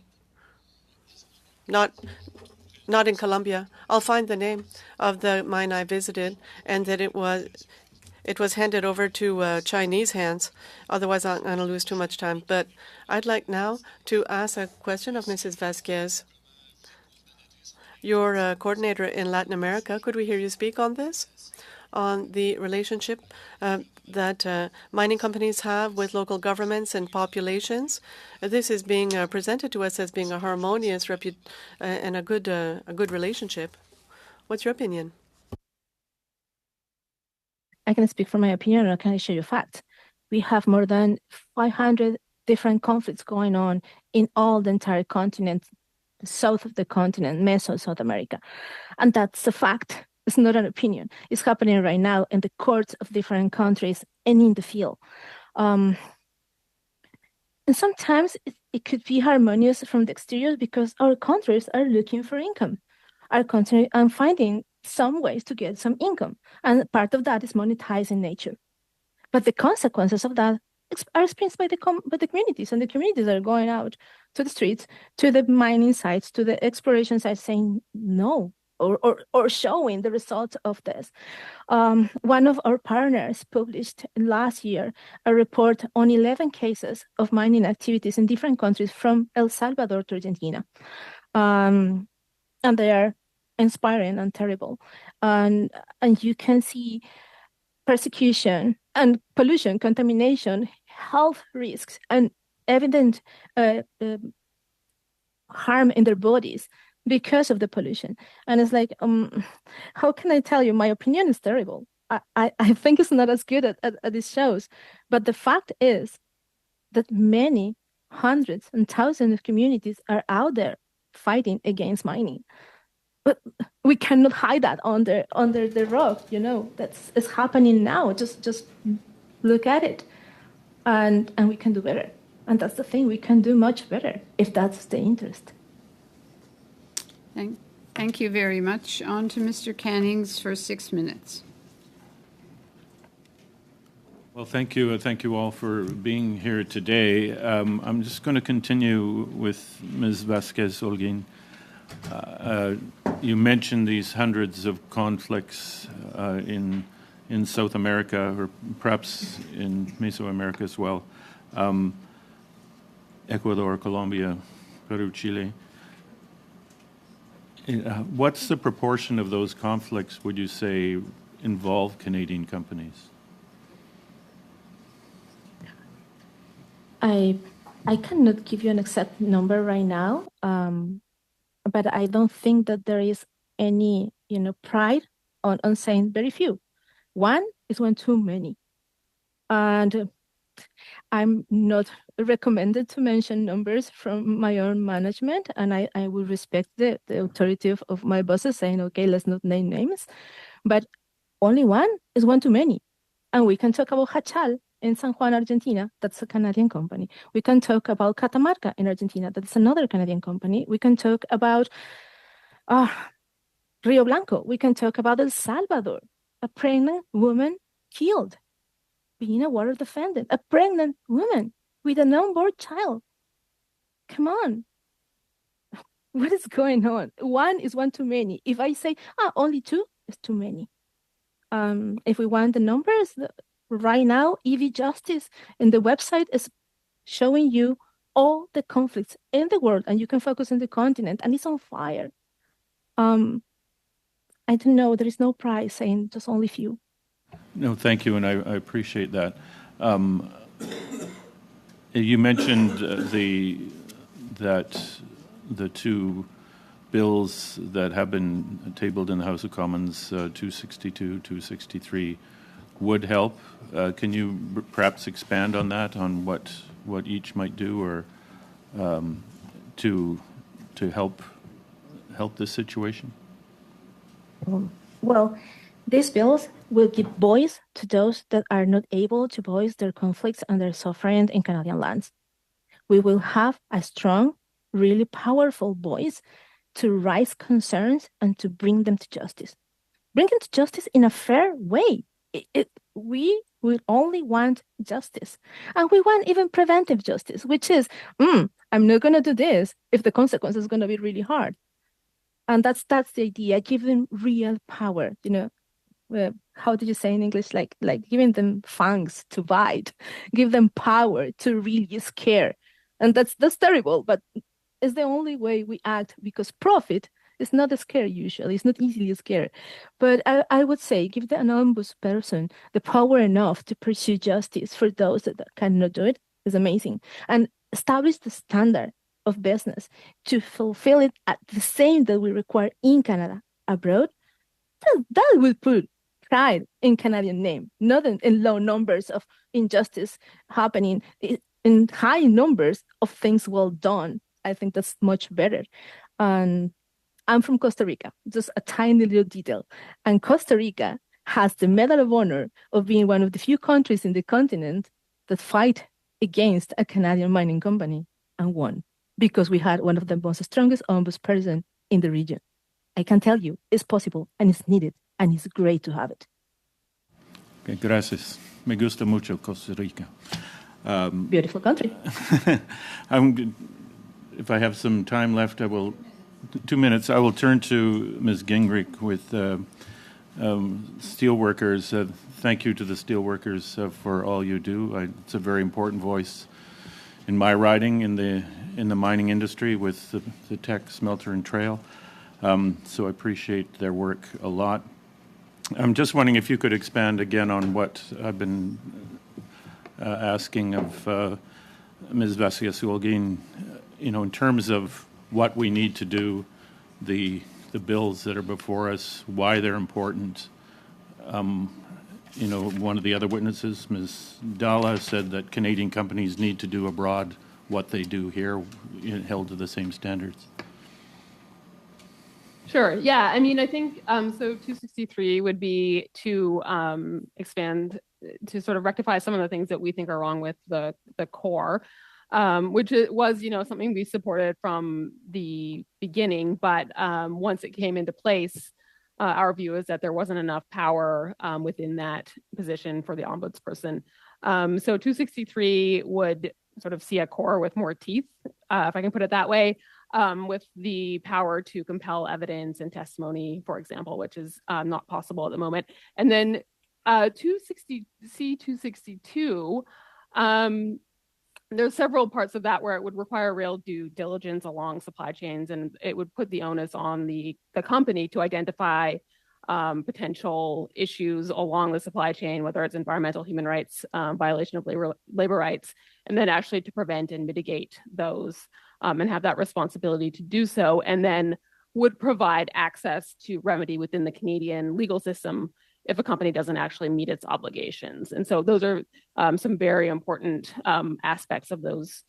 S3: Not in Colombia. I'll find the name of the mine I visited, and that it was handed over to Chinese hands. Otherwise, I'm going to lose too much time. But I'd like now to ask a question of Mrs. Vasquez. You're coordinator in Latin America. Could we hear you speak on this? On the relationship that mining companies have with local governments and populations. This is being presented to us as being a harmonious and a good relationship. What's your opinion?
S5: I can speak from my opinion, or can I share you fact? We have more than 500 different conflicts going on in all the entire continent, the south of the continent, Meso South America. And that's a fact. It's not an opinion. It's happening right now in the courts of different countries and in the field. And sometimes it could be harmonious from the exterior because our countries are looking for income. Our country and finding some ways to get some income. And part of that is monetizing nature. But the consequences of that are experienced by the communities, and the communities are going out to the streets, to the mining sites, to the exploration sites saying no, or showing the results of this. One of our partners published last year a report on 11 cases of mining activities in different countries from El Salvador to Argentina. And they are inspiring and terrible. And you can see persecution and pollution, contamination, health risks, and evident harm in their bodies because of the pollution. And it's like, how can I tell you? My opinion is terrible. I think it's not as good at these shows. But the fact is that many hundreds and thousands of communities are out there fighting against mining. But we cannot hide that under the rug, it's happening now. Just look at it. And we can do better. And that's the thing, we can do much better if that's the interest.
S1: Thank Thank you very much. On to Mr. Cannings for 6 minutes.
S11: Well, thank you. Thank you all for being here today. I'm just going to continue with Ms. Vasquez-Holguin. You mentioned these hundreds of conflicts in South America, or perhaps in Mesoamerica as well. Ecuador, Colombia, Peru, Chile. What's the proportion of those conflicts, would you say, involve Canadian companies?
S5: I cannot give you an exact number right now, but I don't think that there is any, pride on saying very few. One is one too many. And I'm not recommended to mention numbers from my own management, and I will respect the authority of my bosses saying, okay, let's not name names, but only one is one too many. And we can talk about Hachal in San Juan, Argentina. That's a Canadian company. We can talk about Catamarca in Argentina. That's another Canadian company. We can talk about Rio Blanco. We can talk about El Salvador, a pregnant woman killed, being a water defendant, a pregnant woman with an unborn child. Come on. What is going on? One is one too many. If I say, only two, it's too many. If we want the numbers, right now, EV Justice in the website is showing you all the conflicts in the world, and you can focus on the continent, and it's on fire. I don't know, there is no price saying just only few.
S11: No, thank you, and I appreciate that. You mentioned that the two bills that have been tabled in the House of Commons, 262, 263, would help. Can you perhaps expand on that, on what each might do, or to help this situation?
S5: Well, these bills will give voice to those that are not able to voice their conflicts and their suffering in Canadian lands. We will have a strong, really powerful voice to raise concerns and to bring them to justice. Bring them to justice in a fair way. We will only want justice. And we want even preventive justice, which is, I'm not going to do this if the consequence is going to be really hard. And that's the idea. Give them real power. How did you say in English? Like giving them fangs to bite. Give them power to really scare. And that's terrible, but it's the only way we act, because profit is not a scare usually. It's not easily a scare. But I would say give the anonymous person the power enough to pursue justice for those that cannot do it is amazing. And establish the standard of business to fulfill it at the same that we require in Canada abroad. That would put pride in Canadian name, not in low numbers of injustice happening, in high numbers of things well done. I think that's much better. And I'm from Costa Rica, just a tiny little detail. And Costa Rica has the Medal of Honor of being one of the few countries in the continent that fight against a Canadian mining company and won, because we had one of the most strongest ombudsperson in the region. I can tell you, it's possible and it's needed and it's great to have it.
S11: Okay, gracias. Me gusta mucho Costa Rica.
S5: Beautiful country.
S11: If I have some time left, 2 minutes, I will turn to Ms. Gingrich with steelworkers. Thank you to the steelworkers for all you do. It's a very important voice in my riding in the mining industry with the Teck Smelter and Trail. So I appreciate their work a lot. I'm just wondering if you could expand again on what I've been asking of Ms. Vasquez-Holguin, in terms of what we need to do, the bills that are before us, why they're important. One of the other witnesses, Ms. Dalla, said that Canadian companies need to do abroad what they do here, held to the same standards.
S6: Sure. Yeah. I mean, I think so. 263 would be to expand, to sort of rectify some of the things that we think are wrong with the core. which was, something we supported from the beginning. But once it came into place, our view is that there wasn't enough power within that position for the ombudsperson. So 263 would sort of see a core with more teeth, if I can put it that way, with the power to compel evidence and testimony, for example, which is not possible at the moment. And then C262, there's several parts of that where it would require real due diligence along supply chains, and it would put the onus on the company to identify potential issues along the supply chain, whether it's environmental, human rights, violation of labor rights, and then actually to prevent and mitigate those, and have that responsibility to do so, and then would provide access to remedy within the Canadian legal system if a company doesn't actually meet its obligations. And so those are some very important aspects of those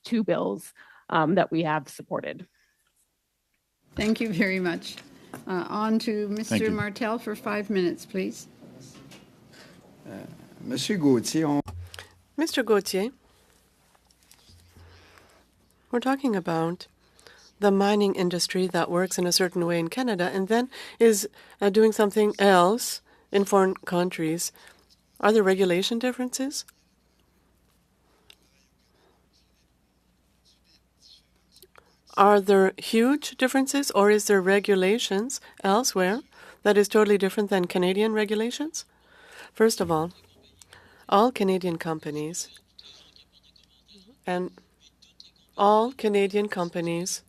S6: two bills that we have supported.
S1: Thank you very much. On to Mr. Martel for 5 minutes, please.
S8: Monsieur Gauthier,
S3: Mr. Gauthier, we're talking about the mining industry that works in a certain way in Canada and then is doing something else in foreign countries. Are there regulation differences? Are there huge differences, or is there regulations elsewhere that is totally different than Canadian regulations? First of all Canadian companies and all Canadian companies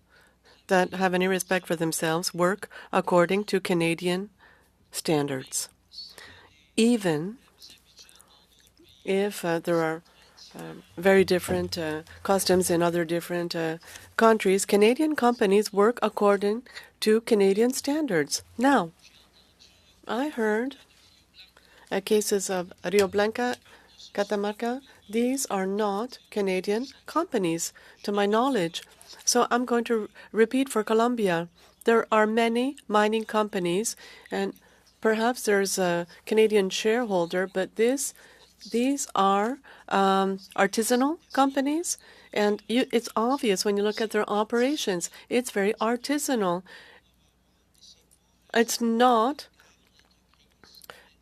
S3: that have any respect for themselves work according to Canadian standards. Even if there are very different customs in other different countries, Canadian companies work according to Canadian standards. Now, I heard cases of Rio Blanco, Catamarca. These are not Canadian companies, to my knowledge. So I'm going to repeat for Colombia. There are many mining companies, and perhaps there's a Canadian shareholder, but these are artisanal companies, and it's obvious when you look at their operations. It's very artisanal. It's not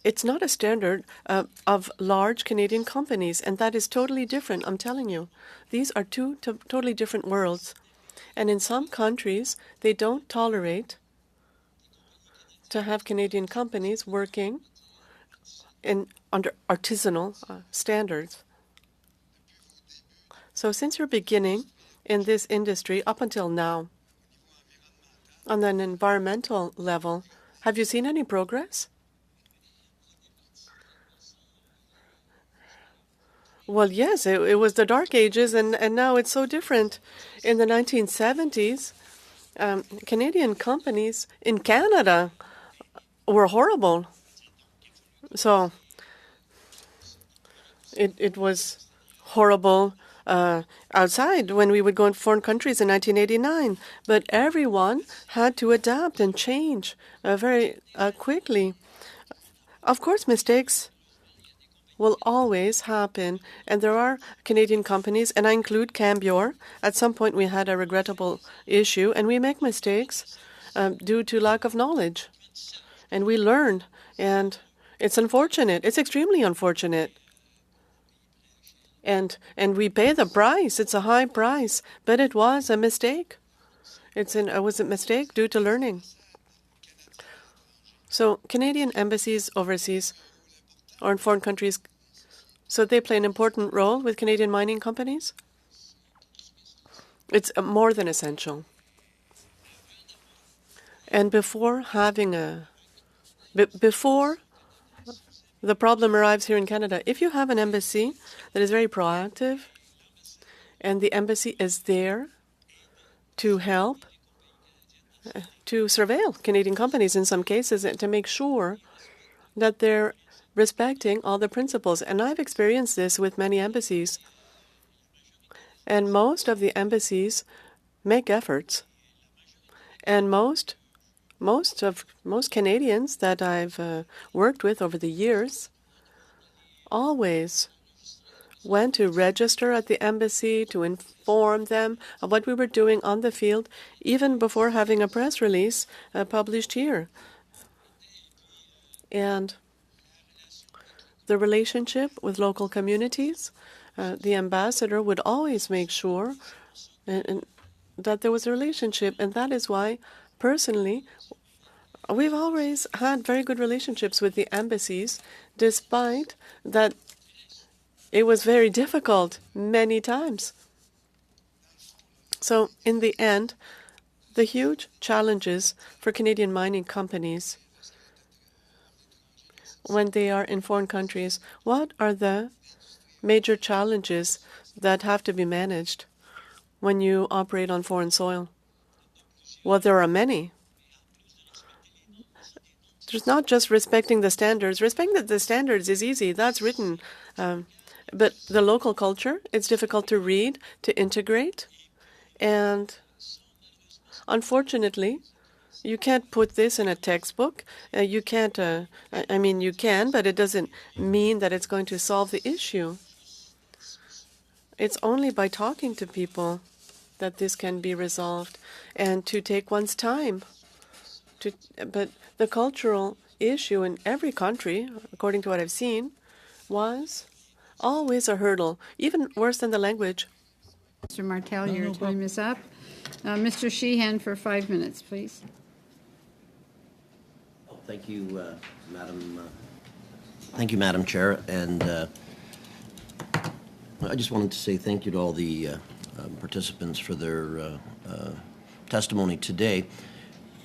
S3: a standard of large Canadian companies, and that is totally different, I'm telling you. These are two totally different worlds. And in some countries, they don't tolerate to have Canadian companies working under artisanal standards. So since your beginning in this industry up until now, on an environmental level, have you seen any progress? Well, yes, it was the Dark Ages, and now it's so different. In the 1970s, Canadian companies in Canada were horrible. So it was horrible outside when we would go in foreign countries in 1989. But everyone had to adapt and change very quickly. Of course, mistakes will always happen, and there are Canadian companies, and I include Cambior. At some point, we had a regrettable issue, and we make mistakes due to lack of knowledge, and we learn, and it's unfortunate. It's extremely unfortunate, and we pay the price. It's a high price, but it was a mistake. It was a mistake due to learning. So Canadian embassies overseas or in foreign countries, so they play an important role with Canadian mining companies? It's more than essential. And before the problem arrives here in Canada, if you have an embassy that is very proactive and the embassy is there to help, to surveil Canadian companies in some cases and to make sure that they're respecting all the principles. And I've experienced this with many embassies. And most of the embassies make efforts. And most Canadians that I've worked with over the years always went to register at the embassy to inform them of what we were doing on the field, even before having a press release published here. And the relationship with local communities, the ambassador would always make sure that there was a relationship. And that is why, personally, we've always had very good relationships with the embassies, despite that it was very difficult many times. So in the end, the huge challenges for Canadian mining companies when they are in foreign countries, what are the major challenges that have to be managed when you operate on foreign soil? Well, there are many. There's not just respecting the standards. Respecting the standards is easy. That's written. But the local culture, it's difficult to read, to integrate. And unfortunately, you can't put this in a textbook. You can't, I mean, you can, but it doesn't mean that it's going to solve the issue. It's only by talking to people that this can be resolved, and to take one's time. But the cultural issue in every country, according to what I've seen, was always a hurdle, even worse than the language.
S1: Mr. Martel, your time is up. Mr. Sheehan for 5 minutes, please.
S12: Thank you, Madam Chair. And I just wanted to say thank you to all the participants for their testimony today.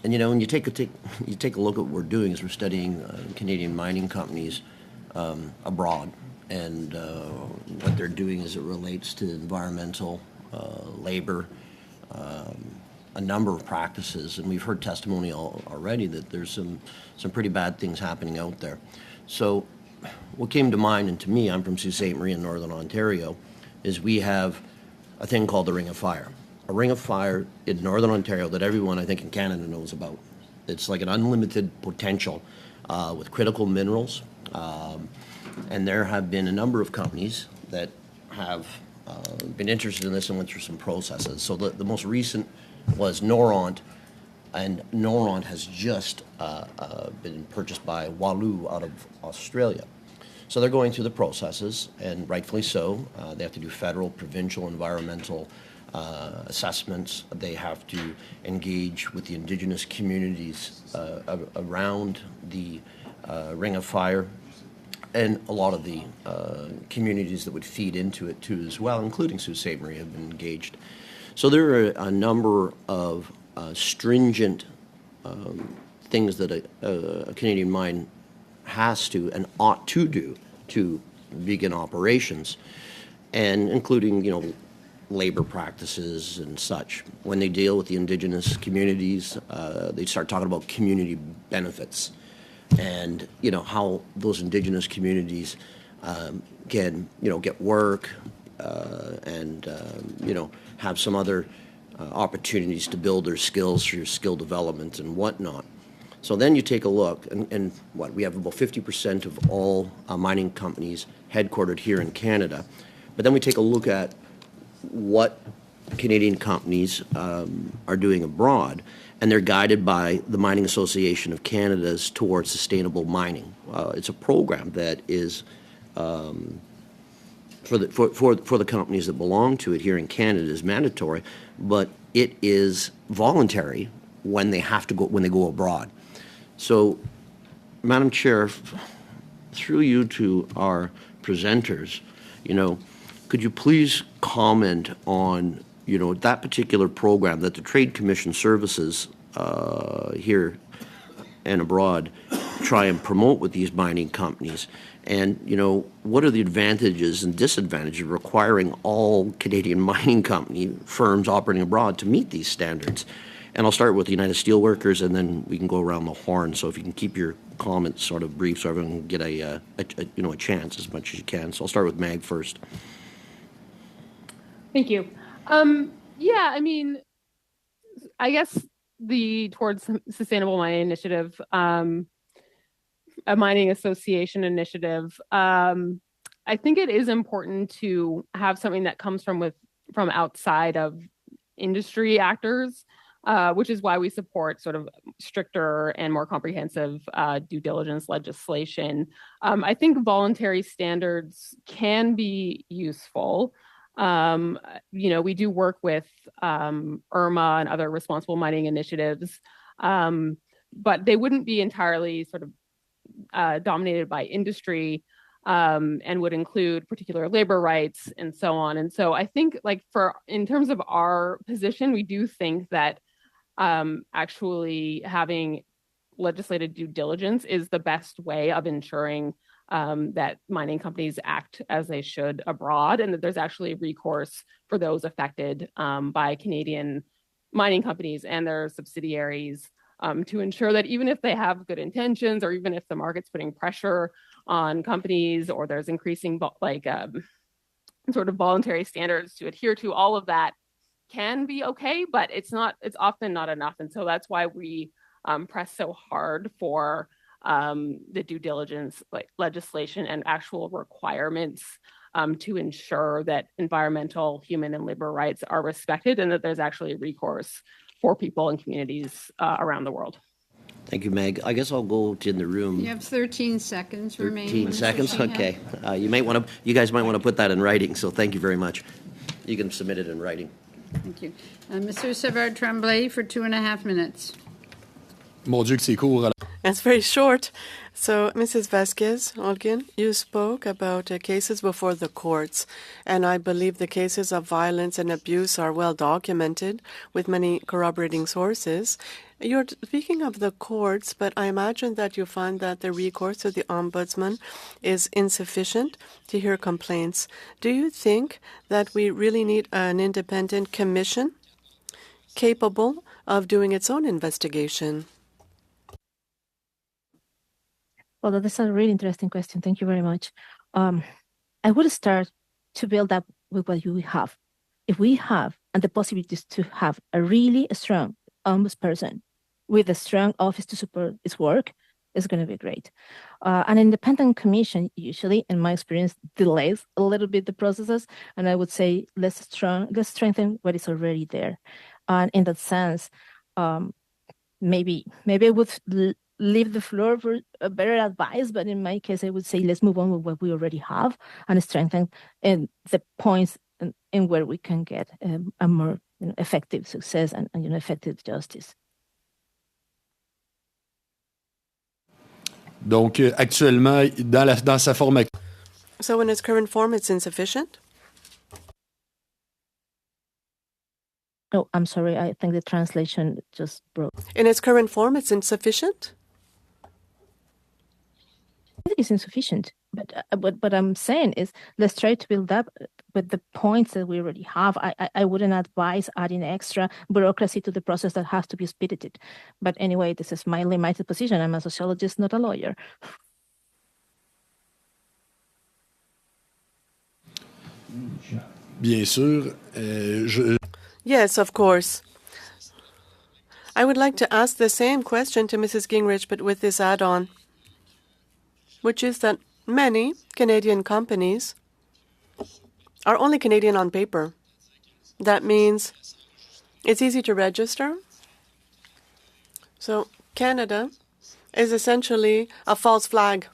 S12: And you know, when you take a look at what we're doing, is we're studying Canadian mining companies abroad, and what they're doing as it relates to environmental, labor, a number of practices, and we've heard testimony already that there's some pretty bad things happening out there. So what came to mind, and to me, I'm from Sault Ste. Marie in Northern Ontario, is we have a thing called the Ring of Fire. A Ring of Fire in Northern Ontario that everyone, I think, in Canada knows about. It's like an unlimited potential with critical minerals, and there have been a number of companies that have been interested in this and went through some processes. So the most recent was Noront, and Noront has just been purchased by Wallou out of Australia. So they're going through the processes, and rightfully so. They have to do federal, provincial, environmental assessments. They have to engage with the Indigenous communities around the Ring of Fire, and a lot of the communities that would feed into it too as well, including Sault Ste. Marie, have been engaged. So there are a number of stringent things that a Canadian mine has to and ought to do to begin operations, and including, you know, labor practices and such. When they deal with the Indigenous communities, they start talking about community benefits, and you know how those Indigenous communities can, you know, get work and you know, have some other opportunities to build their skills through skill development and whatnot. So then you take a look, and what, we have about 50% of all mining companies headquartered here in Canada. But then we take a look at what Canadian companies are doing abroad, and they're guided by the Mining Association of Canada's Towards Sustainable Mining. It's a program that is for the companies that belong to it here in Canada is mandatory, but it is voluntary when they have to go, when they go abroad. So, Madam Chair, through you to our presenters, you know, could you please comment on, you know, that particular program that the Trade Commission services here and abroad try and promote with these mining companies? And, you know, what are the advantages and disadvantages of requiring all Canadian mining company firms operating abroad to meet these standards? And I'll start with the United Steelworkers, and then we can go around the horn. So if you can keep your comments sort of brief, so everyone can get a chance as much as you can. So I'll start with Mag first.
S6: Thank you. Yeah, I mean, I guess the Towards Sustainable Mining Initiative, a mining association initiative, I think it is important to have something that comes from outside of industry actors, which is why we support sort of stricter and more comprehensive due diligence legislation. I think voluntary standards can be useful. We do work with IRMA and other responsible mining initiatives, but they wouldn't be entirely sort of dominated by industry, and would include particular labor rights and so on. And so I think, like, in terms of our position, we do think that actually having legislated due diligence is the best way of ensuring that mining companies act as they should abroad, and that there's actually recourse for those affected by Canadian mining companies and their subsidiaries, to ensure that even if they have good intentions, or even if the market's putting pressure on companies, or there's increasing sort of voluntary standards to adhere to, all of that can be okay, but it's often not enough. And so that's why we press so hard for the due diligence legislation and actual requirements to ensure that environmental, human, and labor rights are respected, and that there's actually recourse for people and communities around the world.
S12: Thank you, Meg. I guess I'll go in the room.
S1: You have 13 seconds remaining.
S12: 13 seconds? Okay. You guys might want to put that in writing, so thank you very much. You can submit it in writing.
S1: Thank you. Mr. Savard Tremblay for 2.5 minutes.
S10: Mon Dieu, que c'est court.
S3: It's very short. So, Mrs. Vasquez Holguin, you spoke about cases before the courts, and I believe the cases of violence and abuse are well documented with many corroborating sources. You're speaking of the courts, but I imagine that you find that the recourse to the ombudsman is insufficient to hear complaints. Do you think that we really need an independent commission capable of doing its own investigation?
S5: Well, that's a really interesting question. Thank you very much. I would start to build up with what we have. If we have, and the possibilities to have a really strong ombudsperson with a strong office to support its work, is going to be great. An independent commission usually, in my experience, delays a little bit the processes, and I would say let's strengthen what is already there. And in that sense, maybe I would leave the floor for a better advice, but in my case, I would say let's move on with what we already have and strengthen the points in where we can get a more effective success and effective justice.
S10: Donc, actuellement, dans sa forme.
S3: So in its current form, it's insufficient?
S5: Oh, I'm sorry. I think the translation just broke.
S3: In its current form, it's insufficient?
S5: I think it's insufficient. But what I'm saying is let's try to build up with the points that we already have. I wouldn't advise adding extra bureaucracy to the process that has to be expedited. But anyway, this is my limited position. I'm a sociologist, not a lawyer.
S10: Bien sûr,
S3: Yes, of course. I would like to ask the same question to Mrs. Gingrich, but with this add-on, which is that many Canadian companies are only Canadian on paper. That means it's easy to register. So Canada is essentially a false flag.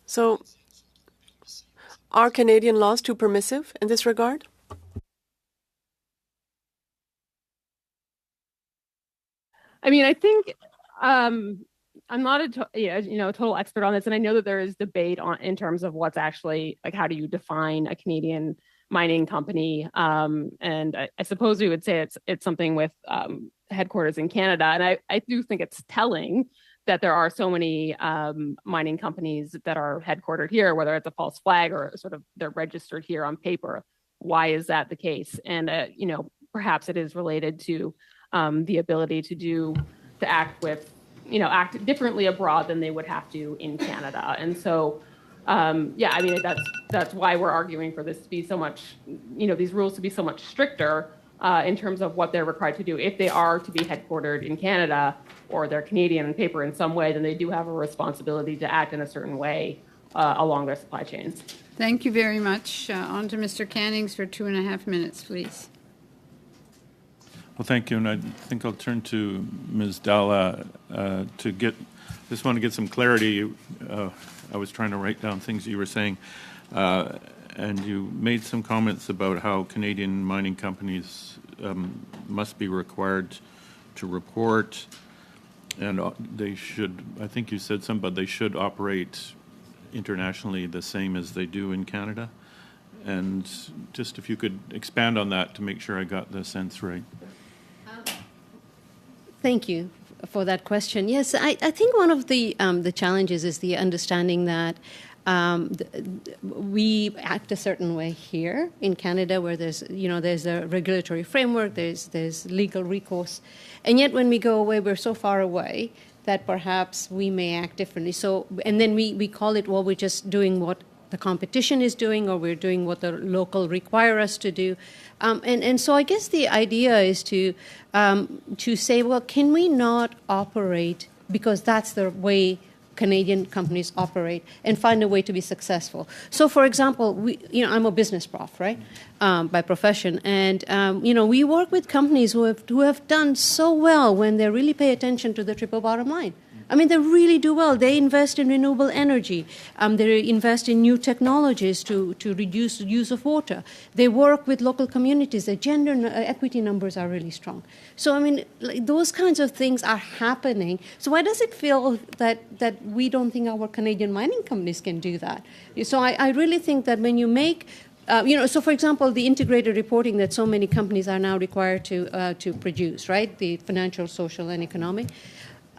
S3: So are Canadian laws too permissive in this regard?
S6: I mean, I think I'm not a total expert on this, and I know that there is debate in terms of what's actually, like, how do you define a Canadian mining company? And I suppose we would say it's something with headquarters in Canada, and I do think it's telling that there are so many mining companies that are headquartered here, whether it's a false flag or sort of they're registered here on paper. Why is that the case? And perhaps it is related to the ability to act differently abroad than they would have to in Canada. And so, I mean, that's why we're arguing for this to be so much, these rules to be so much stricter, in terms of what they're required to do. If they are to be headquartered in Canada or they're Canadian in paper in some way, then they do have a responsibility to act in a certain way along their supply chains.
S1: Thank you very much. On to Mr. Cannings for 2.5 minutes, please.
S11: Well, thank you, and I think I'll turn to Ms. Dalla to get. Just want to get some clarity. I was trying to write down things you were saying, and you made some comments about how Canadian mining companies must be required to report, and they should. I think you said something, but they should operate internationally the same as they do in Canada. And just if you could expand on that to make sure I got the sense right.
S4: Thank you for that question. Yes, I think one of the challenges is the understanding that we act a certain way here in Canada, where there's a regulatory framework, there's legal recourse, and yet when we go away, we're so far away that perhaps we may act differently. So, and then we call it, well, we're just doing what the competition is doing, or we're doing what the local require us to do. And so I guess the idea is to say, well, can we not operate, because that's the way Canadian companies operate, and find a way to be successful. So, for example, I'm a business prof, right, by profession, and we work with companies who have done so well when they really pay attention to the triple bottom line. I mean, they really do well. They invest in renewable energy. They invest in new technologies to reduce the use of water. They work with local communities. Their gender equity numbers are really strong. So, I mean, those kinds of things are happening. So why does it feel that we don't think our Canadian mining companies can do that? So I really think that when you make so for example, the integrated reporting that so many companies are now required to produce, right? The financial, social, and economic.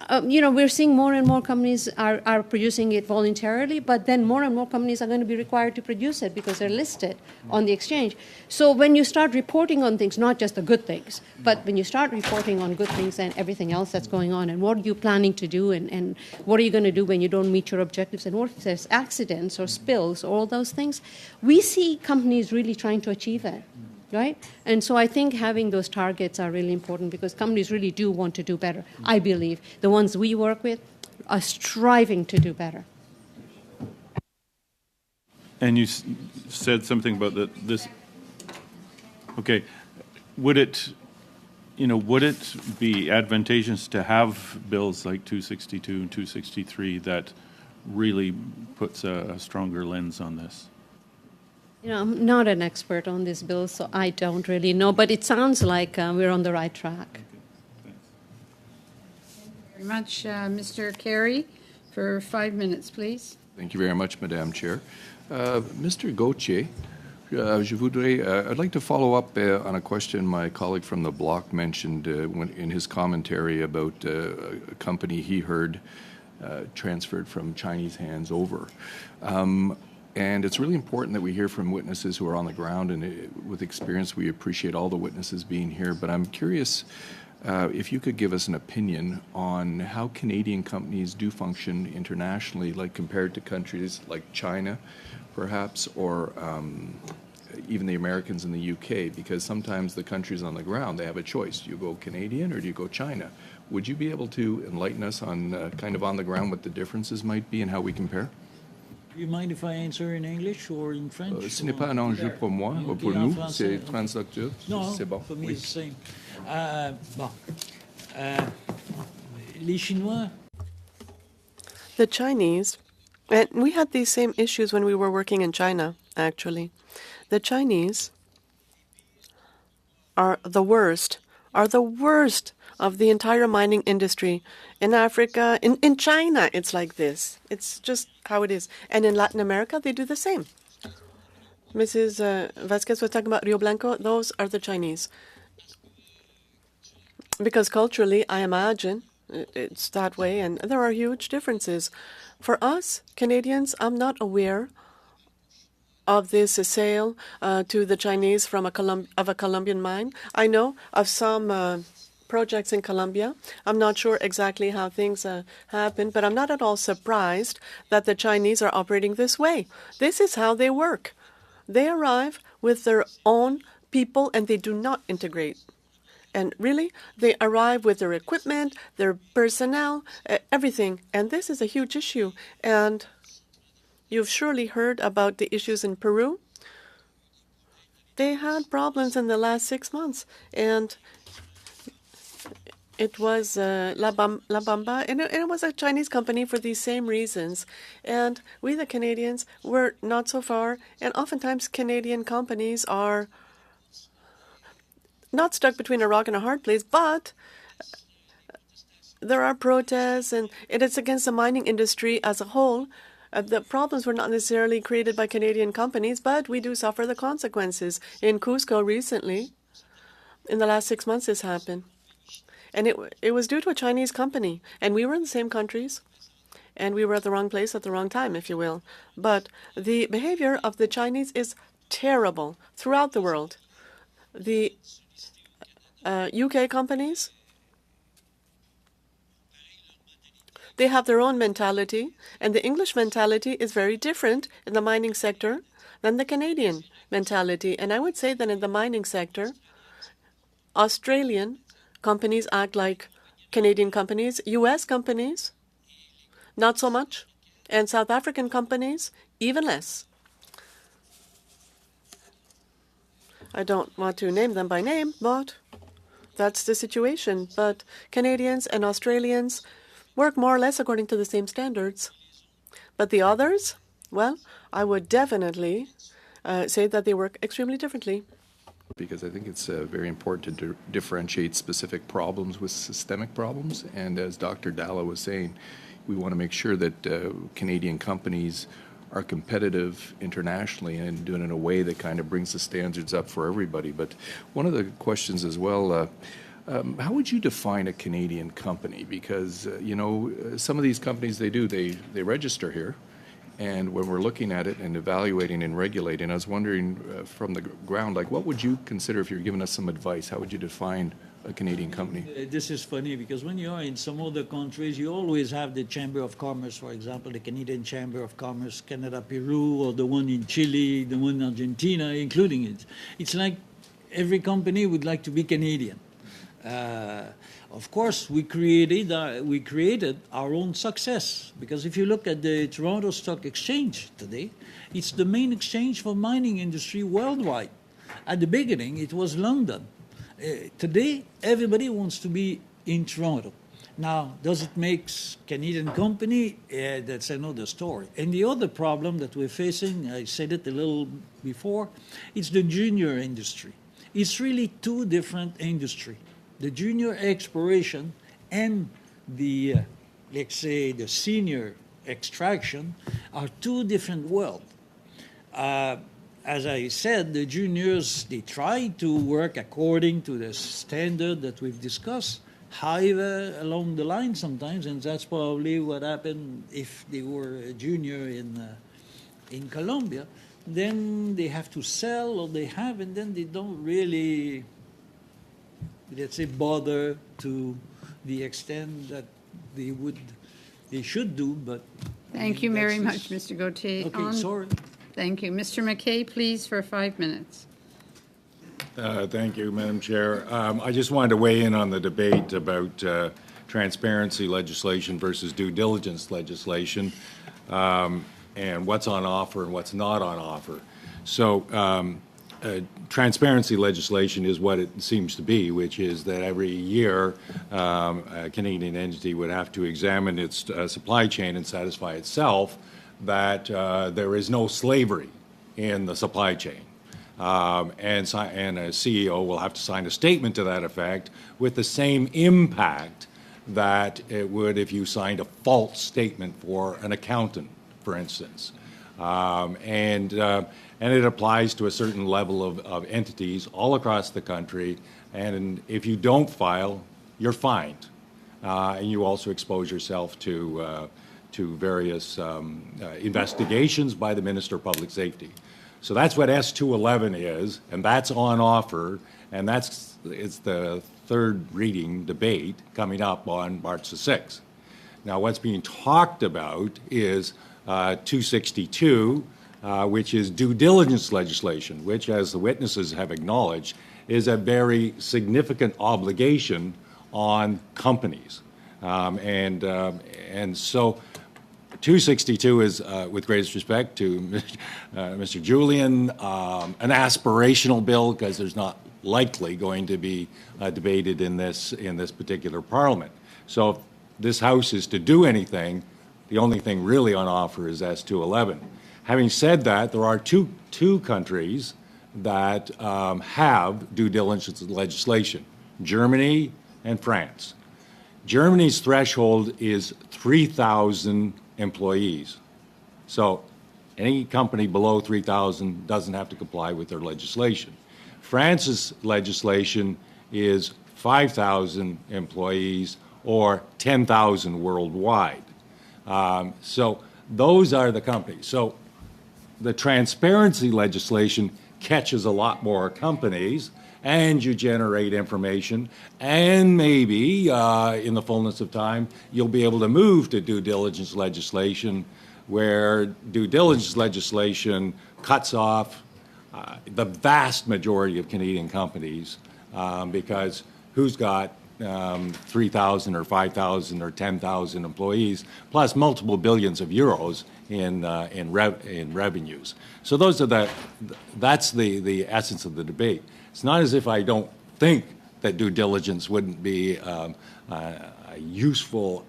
S4: We're seeing more and more companies are producing it voluntarily, but then more and more companies are going to be required to produce it because they're listed on the exchange. So when you start reporting on things, not just the good things, but when you start reporting on good things and everything else that's going on, and what are you planning to do, and what are you going to do when you don't meet your objectives, and what if there's accidents or spills, all those things, we see companies really trying to achieve it. Right? And so I think having those targets are really important, because companies really do want to do better. I believe the ones we work with are striving to do better.
S11: And you said something about this. Okay, would it be advantageous to have bills like 262 and 263 that really puts a stronger lens on this?
S4: I'm not an expert on this bill, so I don't really know, but it sounds like we're on the right track.
S11: Okay.
S1: Very much, Mr. Carey, for 5 minutes, please.
S13: Thank you very much, Madame Chair. Mr. Gauthier, I'd like to follow up on a question my colleague from the Bloc mentioned in his commentary about a company he heard transferred from Chinese hands over. And it's really important that we hear from witnesses who are on the ground, and with experience, we appreciate all the witnesses being here. But I'm curious if you could give us an opinion on how Canadian companies do function internationally, like compared to countries like China, perhaps, or even the Americans in the UK, because sometimes the countries on the ground, they have a choice. Do you go Canadian or do you go China? Would you be able to enlighten us on kind of on the ground what the differences might be and how we compare?
S2: Do you mind if I answer in English or in French?
S13: Ce n'est pas un enjeu pour moi, pour nous, c'est transacteur.
S2: Non,
S13: c'est bon.
S2: for me it's the same. Les Chinois.
S3: The Chinese, and we had these same issues when we were working in China, actually. The Chinese are the worst of the entire mining industry. In Africa, in China, it's like this. It's just how it is. And in Latin America, they do the same. Mrs. Vasquez was talking about Rio Blanco. Those are the Chinese. Because culturally, I imagine, it's that way, and there are huge differences. For us, Canadians, I'm not aware of this sale to the Chinese from a Colombian mine. I know of some projects in Colombia. I'm not sure exactly how things happen, but I'm not at all surprised that the Chinese are operating this way. This is how they work. They arrive with their own people and they do not integrate. And really, they arrive with their equipment, their personnel, everything. And this is a huge issue. And you've surely heard about the issues in Peru. They had problems in the last 6 months. And it was La Bamba, and it was a Chinese company for these same reasons. And we, the Canadians, were not so far. And oftentimes, Canadian companies are not stuck between a rock and a hard place, but there are protests, and it is against the mining industry as a whole. The problems were not necessarily created by Canadian companies, but we do suffer the consequences. In Cusco recently, in the last 6 months, this happened. And it was due to a Chinese company. And we were in the same countries. And we were at the wrong place at the wrong time, if you will. But the behavior of the Chinese is terrible throughout the world. The UK companies, they have their own mentality, and the English mentality is very different in the mining sector than the Canadian mentality. And I would say that in the mining sector, Australian companies act like Canadian companies, US companies, not so much, and South African companies, even less. I don't want to name them by name, but that's the situation. But Canadians and Australians work more or less according to the same standards. But the others, well, I would definitely say that they work extremely differently.
S13: Because I think it's very important to differentiate specific problems with systemic problems. And as Dr. Dalla was saying, we want to make sure that Canadian companies are competitive internationally and do it in a way that kind of brings the standards up for everybody. But one of the questions as well, how would you define a Canadian company? Because, some of these companies, they register here. And when we're looking at it and evaluating and regulating, I was wondering from the ground, what would you consider if you're giving us some advice? How would you define a Canadian company?
S2: This is funny because when you are in some other countries, you always have the Chamber of Commerce, for example, the Canadian Chamber of Commerce, Canada, Peru, or the one in Chile, the one in Argentina, including it. It's like every company would like to be Canadian. Of course, we created our own success, because if you look at the Toronto Stock Exchange today, it's the main exchange for mining industry worldwide. At the beginning, it was London. Today, everybody wants to be in Toronto. Now, does it make Canadian company? That's another story. And the other problem that we're facing, I said it a little before, it's the junior industry. It's really two different industries. The junior exploration and the, let's say, the senior extraction are two different worlds. As I said, the juniors, they try to work according to the standard that we've discussed, however, along the line sometimes, and that's probably what happened if they were a junior in Colombia. Then they have to sell, or they have, and then they don't really, let's say, bother to the extent that they should do, but...
S1: Thank you very much, Mr. Gauthier.
S2: Okay, sorry.
S1: Thank you. Mr. McKay, please, for 5 minutes.
S7: Thank you, Madam Chair. I just wanted to weigh in on the debate about transparency legislation versus due diligence legislation, and what's on offer and what's not on offer. So transparency legislation is what it seems to be, which is that every year a Canadian entity would have to examine its supply chain and satisfy itself that there is no slavery in the supply chain. And a CEO will have to sign a statement to that effect with the same impact that it would if you signed a false statement for an accountant, for instance. And it applies to a certain level of entities all across the country. And if you don't file, you're fined. And you also expose yourself to various investigations by the Minister of Public Safety. So that's what S211 is, and that's on offer, and it's the third reading debate coming up on March the 6th. Now, what's being talked about is 262, which is due diligence legislation, which, as the witnesses have acknowledged, is a very significant obligation on companies. And so 262 is, with greatest respect to Mr. Julian, an aspirational bill because there's not likely going to be debated in this particular Parliament. So if this House is to do anything, the only thing really on offer is S211. Having said that, there are two countries that have due diligence legislation, Germany and France. Germany's threshold is 3,000 employees. So any company below 3,000 doesn't have to comply with their legislation. France's legislation is 5,000 employees or 10,000 worldwide. So those are the companies. So the transparency legislation catches a lot more companies, and you generate information, and maybe in the fullness of time, you'll be able to move to due diligence legislation, where due diligence legislation cuts off the vast majority of Canadian companies, because who's got 3,000 or 5,000 or 10,000 employees, plus multiple billions of euros in revenues. So that's the essence of the debate. It's not as if I don't think that due diligence wouldn't be a useful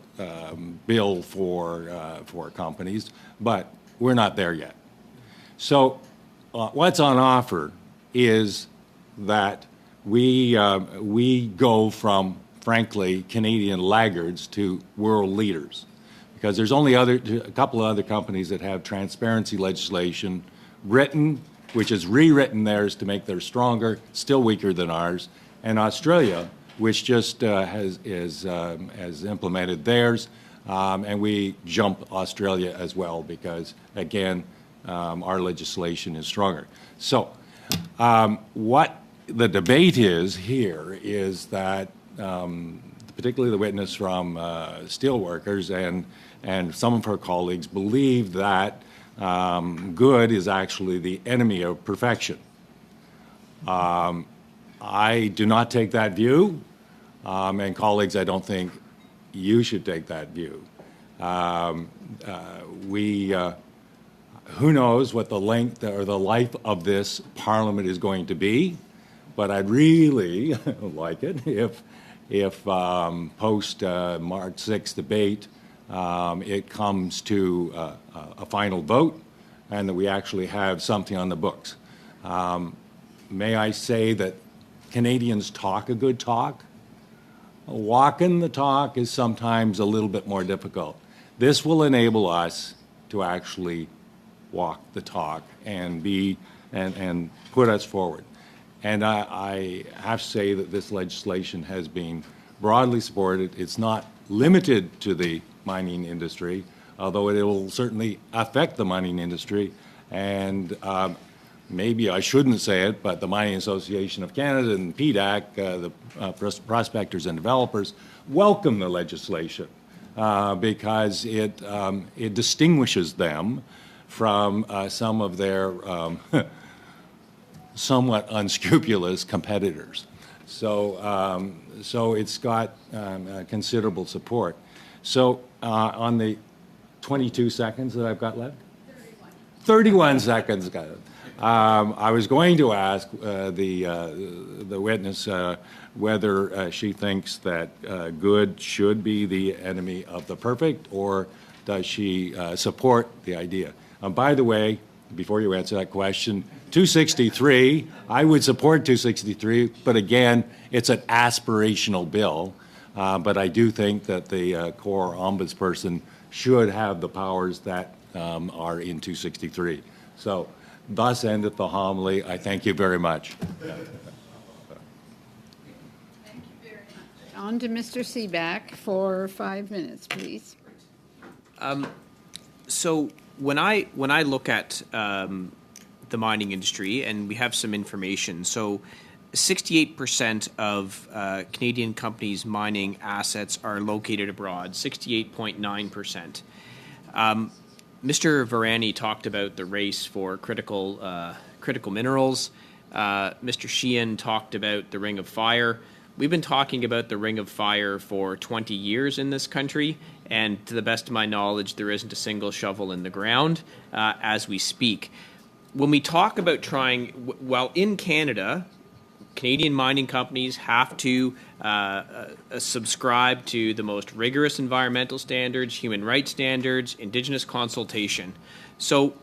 S7: bill for companies, but we're not there yet. So what's on offer is that we go from, frankly, Canadian laggards to world leaders, because there's only a couple of other companies that have transparency legislation written, which has rewritten theirs to make theirs stronger, still weaker than ours, and Australia, which just has implemented theirs, and we jump Australia as well because, again, our legislation is stronger. So what the debate is here is that, particularly the witness from steelworkers and some of her colleagues believe that good is actually the enemy of perfection. I do not take that view, and colleagues, I don't think you should take that view. Who knows what the length or the life of this Parliament is going to be, but I'd really like it if post March 6th debate it comes to a final vote and that we actually have something on the books. May I say that Canadians talk a good talk? Walking the talk is sometimes a little bit more difficult. This will enable us to actually walk the talk and put us forward. And I have to say that this legislation has been broadly supported. It's not limited to the mining industry, although it will certainly affect the mining industry. And maybe I shouldn't say it, but the Mining Association of Canada and PDAC, the prospectors and developers, welcome the legislation because it distinguishes them from some of their somewhat unscrupulous competitors. So it's got considerable support. So on the 22 seconds that I've got left? 31 seconds. I was going to ask the witness whether she thinks that good should be the enemy of the perfect, or does she support the idea? By the way, before you answer that question, 263, I would support 263, but again, it's an aspirational bill. But I do think that the core ombudsperson should have the powers that are in 263. So thus endeth the homily. I thank you very much.
S1: Thank you very much. On to Mr. Seaback for 5 minutes, please.
S14: So when I look at the mining industry, and we have some information, so 68% of Canadian companies' mining assets are located abroad, 68.9%. Mr. Varani talked about the race for critical minerals. Mr. Sheehan talked about the Ring of Fire. We've been talking about the Ring of Fire for 20 years in this country, and to the best of my knowledge, there isn't a single shovel in the ground as we speak. When we talk about trying, well, in Canada, Canadian mining companies have to subscribe to the most rigorous environmental standards, human rights standards, Indigenous consultation. So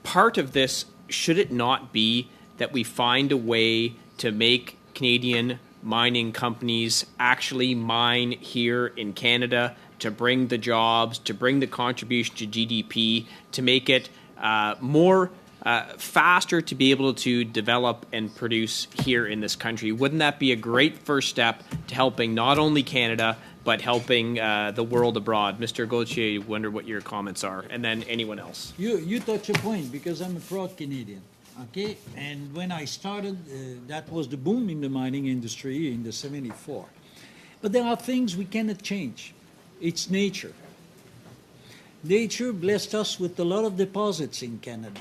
S14: part of this, should it not be that we find a way to make Canadian mining companies actually mine here in Canada, to bring the jobs, to bring the contribution to GDP, to make it more faster to be able to develop and produce here in this country? Wouldn't that be a great first step to helping not only Canada, but helping the world abroad? Mr. Gauthier, I wonder what your comments are, and then anyone else.
S2: You touch a point, because I'm a proud Canadian, okay? And when I started, that was the boom in the mining industry in the 74. But there are things we cannot change. It's nature. Nature blessed us with a lot of deposits in Canada.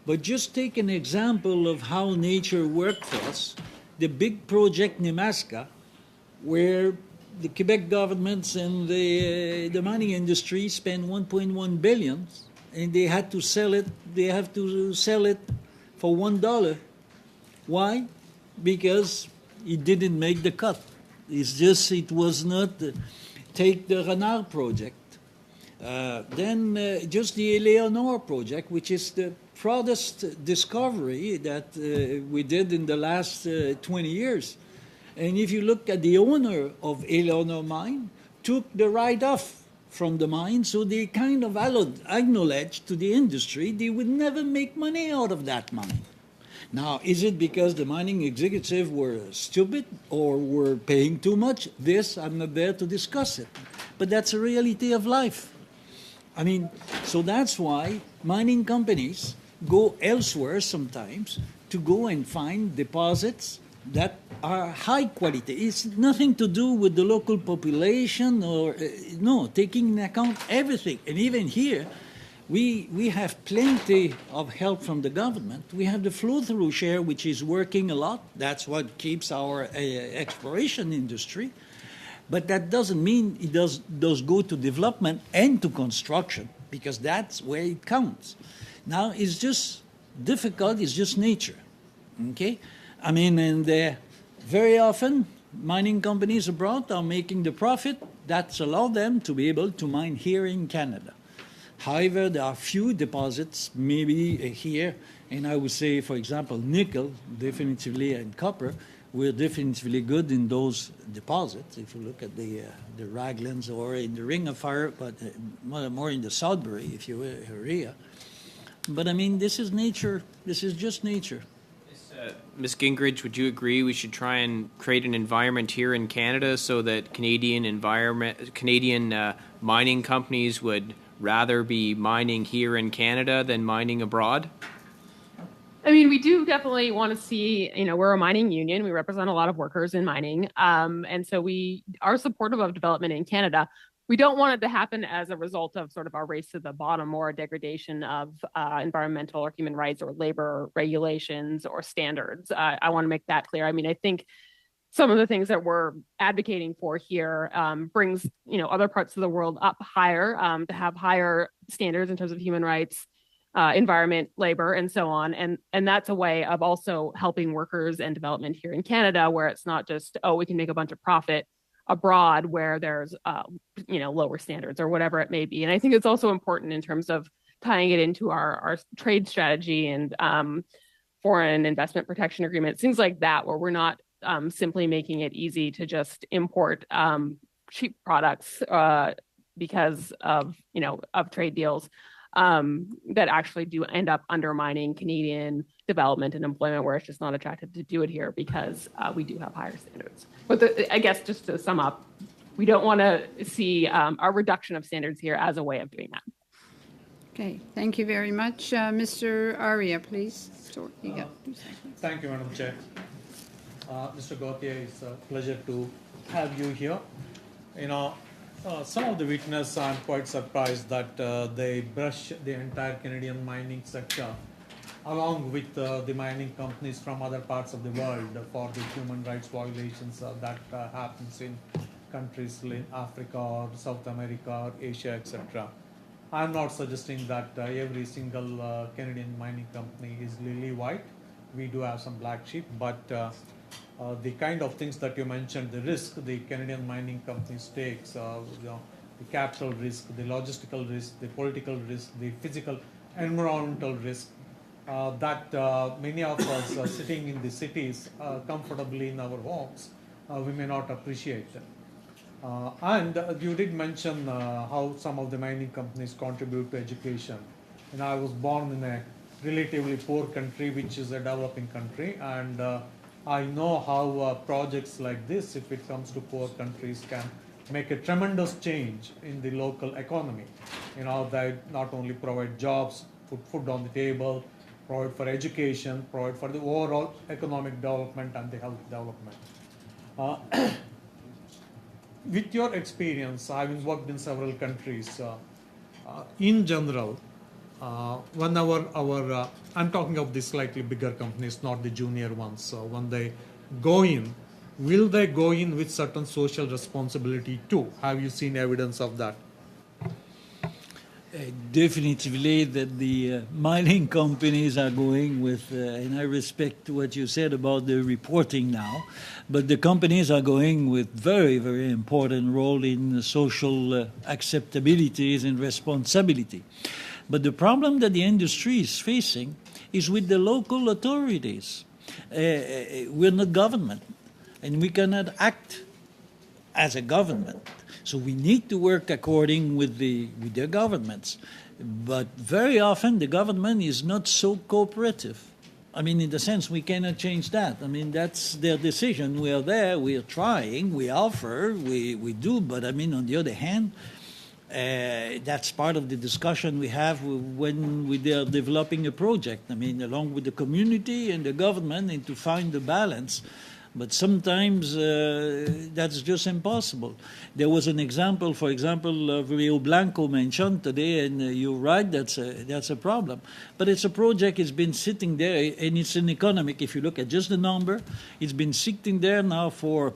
S2: But just take an example of how nature worked for us. The big project Nemaska, where the Quebec governments and the mining industry spent $1.1 billion, and they had to sell it. They have to sell it for $1. Why? Because it didn't make the cut. It's just it was not. Take the Renard project. Then just the Eleanor project, which is the proudest discovery that we did in the last 20 years. And if you look at the owner of Eleanor mine, took the write-off from the mine, so they kind of acknowledged to the industry they would never make money out of that mine. Now, is it because the mining executives were stupid or were paying too much? This, I'm not there to discuss it. But that's a reality of life. I mean, so that's why mining companies go elsewhere sometimes to go and find deposits that are high quality. It's nothing to do with the local population or, no, taking into account everything. And even here, we have plenty of help from the government. We have the flow-through share, which is working a lot. That's what keeps our exploration industry. But that doesn't mean it does go to development and to construction, because that's where it counts. Now, it's just difficult. It's just nature, okay? I mean, and very often, mining companies abroad are making the profit. That's allowed them to be able to mine here in Canada. However, there are few deposits, maybe here, and I would say, for example, nickel, definitively, and copper, we're definitively good in those deposits. If you look at the Raglands or in the Ring of Fire, but more in the Sudbury, if you will, area. But I mean, this is nature. This is just nature.
S14: Ms. Gingrich, would you agree we should try and create an environment here in Canada so that Canadian mining companies would rather be mining here in Canada than mining abroad?
S6: I mean, we do definitely want to see, we're a mining union. We represent a lot of workers in mining. And so we are supportive of development in Canada. We don't want it to happen as a result of sort of our race to the bottom or a degradation of environmental or human rights or labor regulations or standards. I want to make that clear. I mean, I think some of the things that we're advocating for here brings, other parts of the world up higher, to have higher standards in terms of human rights, environment, labor, and so on. And that's a way of also helping workers and development here in Canada, where it's not just, we can make a bunch of profit abroad where there's, lower standards or whatever it may be. And I think it's also important in terms of tying it into our trade strategy and foreign investment protection agreements, things like that, where we're not simply making it easy to just import cheap products because of trade deals that actually do end up undermining Canadian development and employment, where it's just not attractive to do it here because we do have higher standards. But I guess just to sum up, we don't want to see a reduction of standards here as a way of doing that.
S1: Okay, thank you very much. Mr. Aria, please. You got 2 seconds.
S15: Thank you, Madam Chair. Mr. Gauthier, it's a pleasure to have you here. Some of the witness, I'm quite surprised that they brush the entire Canadian mining sector along with the mining companies from other parts of the world for the human rights violations that happens in countries in Africa or South America or Asia, etc. I'm not suggesting that every single Canadian mining company is lily white. We do have some black sheep, but the kind of things that you mentioned, the risk the Canadian mining companies takes, the capital risk, the logistical risk, the political risk, the physical, environmental risk, that many of us sitting in the cities comfortably in our homes, we may not appreciate. And you did mention how some of the mining companies contribute to education. And I was born in a relatively poor country, which is a developing country, and I know how projects like this, if it comes to poor countries, can make a tremendous change in the local economy. You know, they not only provide jobs, put food on the table, provide for education, provide for the overall economic development and the health development. With your experience, having worked in several countries, in general, when I'm talking of the slightly bigger companies, not the junior ones, so when they go in, will they go in with certain social responsibility too? Have you seen evidence of that?
S2: Definitively that the mining companies are going with, and I respect what you said about the reporting now, but the companies are going with very, very important role in social acceptabilities and responsibility. But the problem that the industry is facing is with the local authorities. We're not government, and we cannot act as a government. So we need to work according with their governments. But very often the government is not so cooperative. I mean, in the sense we cannot change that. I mean, that's their decision. We are there, we are trying, we offer, we do. But I mean, on the other hand, that's part of the discussion we have when we are developing a project. I mean, along with the community and the government, and to find the balance. But sometimes that's just impossible. There was an example, for example, of Rio Blanco mentioned today, and you're right, that's a problem. But it's a project, it's been sitting there, and it's an economic, if you look at just the number, it's been sitting there now for,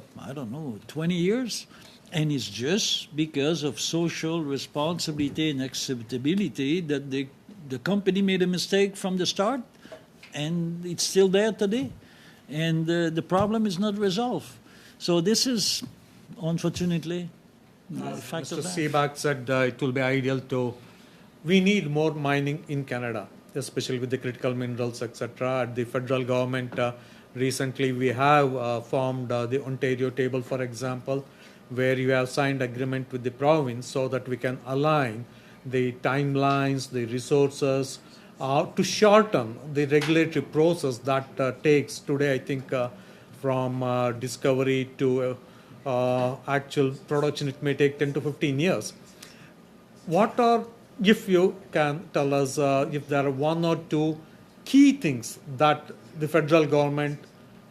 S2: 20 years. And it's just because of social responsibility and acceptability that the company made a mistake from the start, and it's still there today. And the problem is not resolved. So this is, unfortunately, the fact of that.
S15: Mr. Seebach said it will be ideal we need more mining in Canada, especially with the critical minerals, etc. At the federal government, recently we have formed the Ontario table, for example, where you have signed agreement with the province so that we can align the timelines, the resources, to shorten the regulatory process that takes today, I think, from discovery to actual production, it may take 10 to 15 years. If you can tell us, if there are one or two key things that the federal government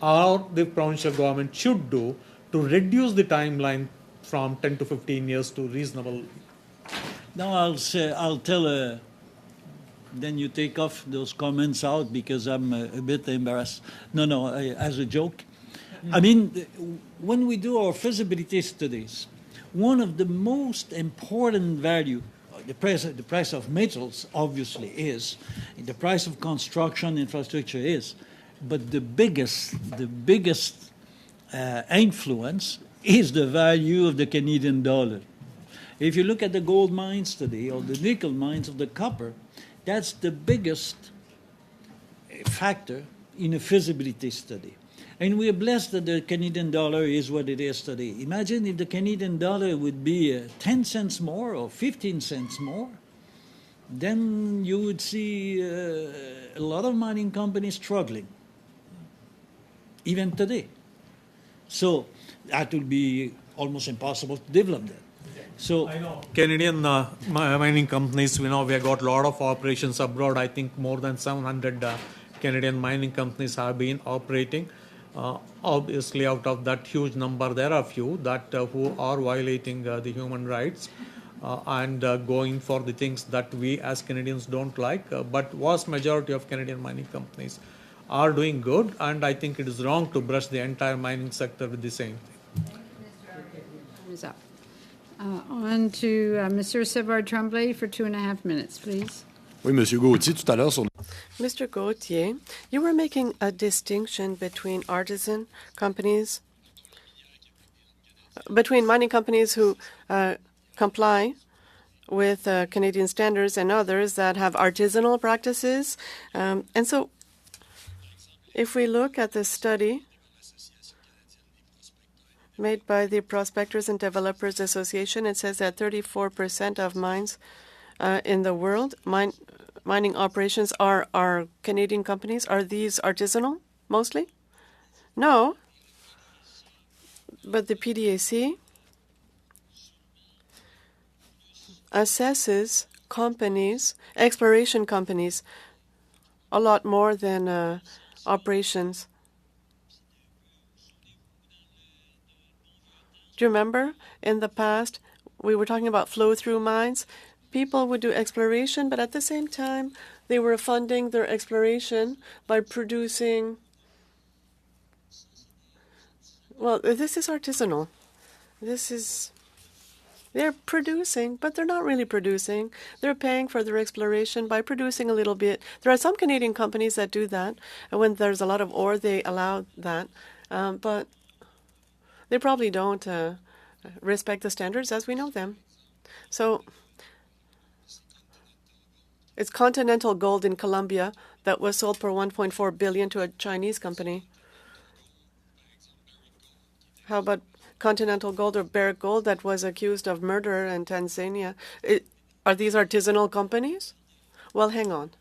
S15: or the provincial government should do to reduce the timeline from 10 to 15 years to reasonable?
S2: Now I'll tell then you take off those comments out because I'm a bit embarrassed. No, as a joke. I mean, when we do our feasibility studies, one of the most important value, the price of metals obviously is, the price of construction infrastructure is, but the biggest influence is the value of the Canadian dollar. If you look at the gold mines today or the nickel mines or the copper, that's the biggest factor in a feasibility study. And we are blessed that the Canadian dollar is what it is today. Imagine if the Canadian dollar would be 10 cents more or 15 cents more, then you would see a lot of mining companies struggling, even today. So that would be almost impossible to develop that. So
S15: I know Canadian mining companies, we have got a lot of operations abroad. I think more than 700 Canadian mining companies have been operating. Obviously, out of that huge number, there are few that who are violating the human rights and going for the things that we as Canadians don't like. But vast majority of Canadian mining companies are doing good, and I think it is wrong to brush the entire mining sector with the same thing.
S1: Time is up. On to Mr. Savard Tremblay for 2.5 minutes, please.
S10: Oui, Monsieur Gauthier, tout à l'heure sur...
S3: Mr. Gauthier, you were making a distinction between artisan companies, between mining companies who comply with Canadian standards and others that have artisanal practices. And so if we look at the study made by the Prospectors and Developers Association, it says that 34% of mines in the world, mining operations are Canadian companies. Are these artisanal mostly? No. But the PDAC assesses companies, exploration companies, a lot more than operations. Do you remember in the past we were talking about flow-through mines? People would do exploration, but at the same time, they were funding their exploration by producing. Well, this is artisanal. They're producing, but they're not really producing. They're paying for their exploration by producing a little bit. There are some Canadian companies that do that, and when there's a lot of ore, they allow that. But they probably don't respect the standards as we know them. So it's Continental Gold in Colombia that was sold for $1.4 billion to a Chinese company. How about Continental Gold or Barrick Gold that was accused of murder in Tanzania? Are these artisanal companies? Well, hang on.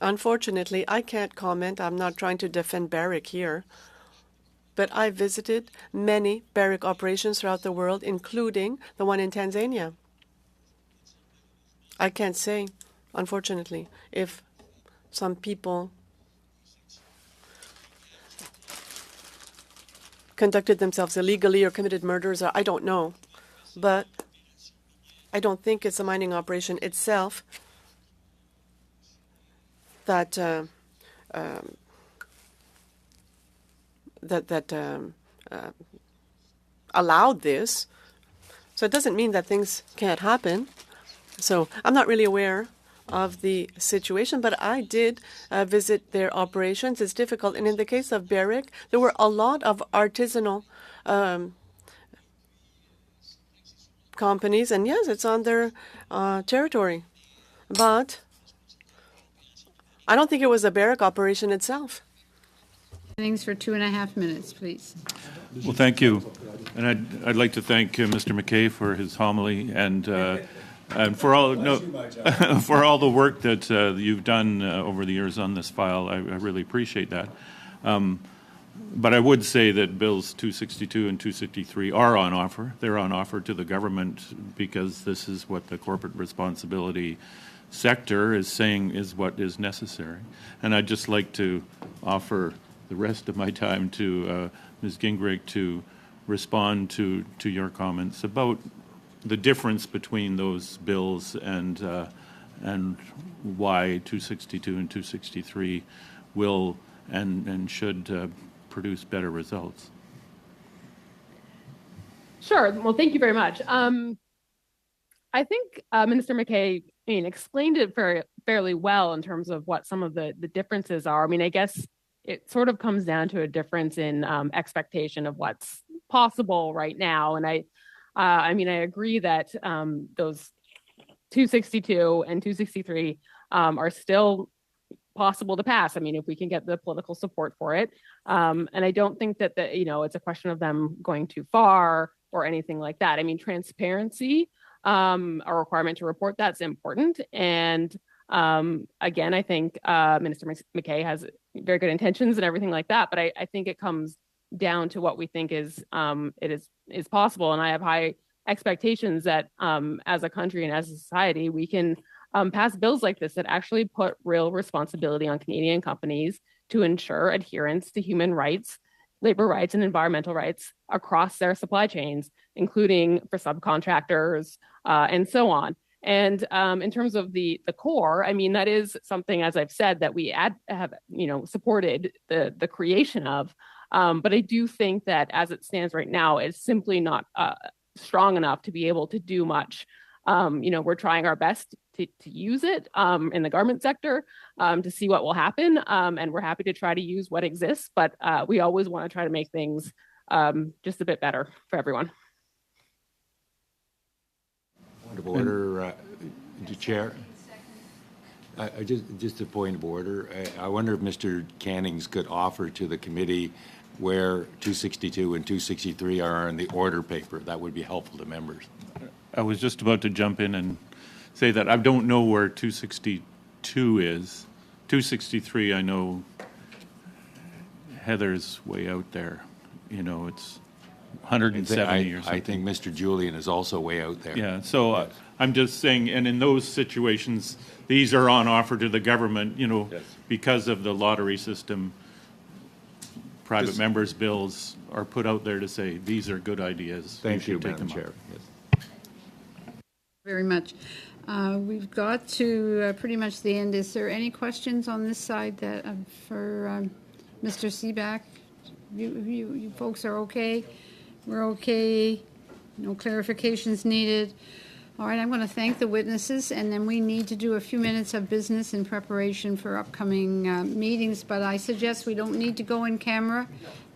S3: Unfortunately, I can't comment. I'm not trying to defend Barrick here. But I visited many Barrick operations throughout the world, including the one in Tanzania. I can't say, unfortunately, if some people conducted themselves illegally or committed murders, or I don't know. But I don't think it's the mining operation itself that allowed this. So it doesn't mean that things can't happen. So I'm not really aware of the situation, but I did visit their operations. It's difficult. And in the case of Barrick, there were a lot of artisanal companies. And yes, it's on their territory. But I don't think it was a Barrick operation itself.
S1: Thanks for 2.5 minutes, please.
S11: Well, thank you. And I'd like to thank Mr. McKay for his homily and for all for all the work that you've done over the years on this file. I really appreciate that. But I would say that Bills 262 and 263 are on offer. They're on offer to the government because this is what the corporate responsibility sector is saying is what is necessary. And I'd just like to offer the rest of my time to Ms. Gingrich to respond to your comments about the difference between those bills and why 262 and 263 will and should produce better results.
S6: Sure. Well, thank you very much. I think Minister McKay explained it fairly well in terms of what some of the differences are. I mean, I guess it sort of comes down to a difference in expectation of what's possible right now. And I agree that those 262 and 263 are still possible to pass. I mean, if we can get the political support for it. And I don't think that it's a question of them going too far or anything like that. I mean, transparency, a requirement to report, that's important. And again, I think Minister McKay has very good intentions and everything like that. But I think it comes down to what we think is possible. And I have high expectations that as a country and as a society, we can pass bills like this that actually put real responsibility on Canadian companies to ensure adherence to human rights labor rights and environmental rights across their supply chains, including for subcontractors and so on. And in terms of the core, I mean, that is something, as I've said, that we have supported the creation of. But I do think that as it stands right now, it's simply not strong enough to be able to do much. We're trying our best to use it in the garment sector to see what will happen. And we're happy to try to use what exists, but we always want to try to make things just a bit better for everyone.
S7: Point of order, Chair. Just a point of order. I wonder if Mr. Cannings could offer to the committee where 262 and 263 are in the order paper. That would be helpful to members.
S11: I was just about to jump in and say that I don't know where 262 is. 263, I know Heather's way out there. It's 170 or something.
S7: I think Mr. Julian is also way out there.
S11: Yeah, so I'm just saying, and in those situations, these are on offer to the government, because of the lottery system. Private members' bills are put out there to say, these are good ideas.
S7: Thank you,
S11: take
S7: Madam
S11: them
S7: Chair.
S11: up.
S7: Yes.
S1: Very much. We've got to pretty much the end. Is there any questions on this side that for Mr. Seaback? You folks are okay? We're okay. No clarifications needed. All right, I'm going to thank the witnesses, and then we need to do a few minutes of business in preparation for upcoming meetings, but I suggest we don't need to go in camera,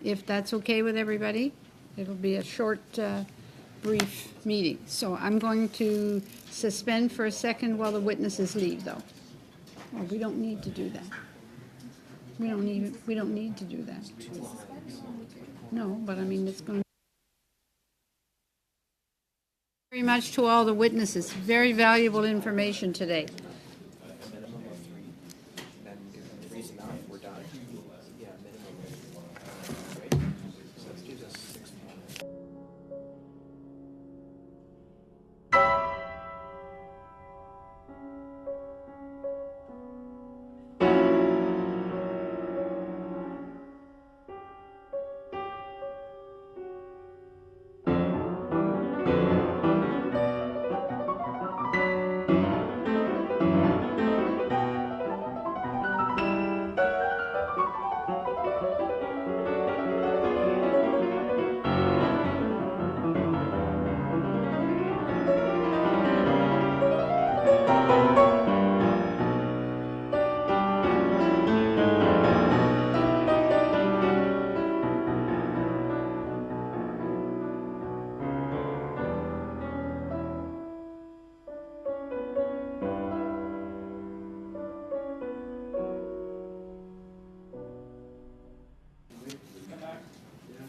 S1: if that's okay with everybody. It'll be a short, brief meeting. So I'm going to suspend for a second while the witnesses leave, though. Oh, we don't need to do that. We don't need to do that. No, but I mean, it's going to very much to all the witnesses. Very valuable information today.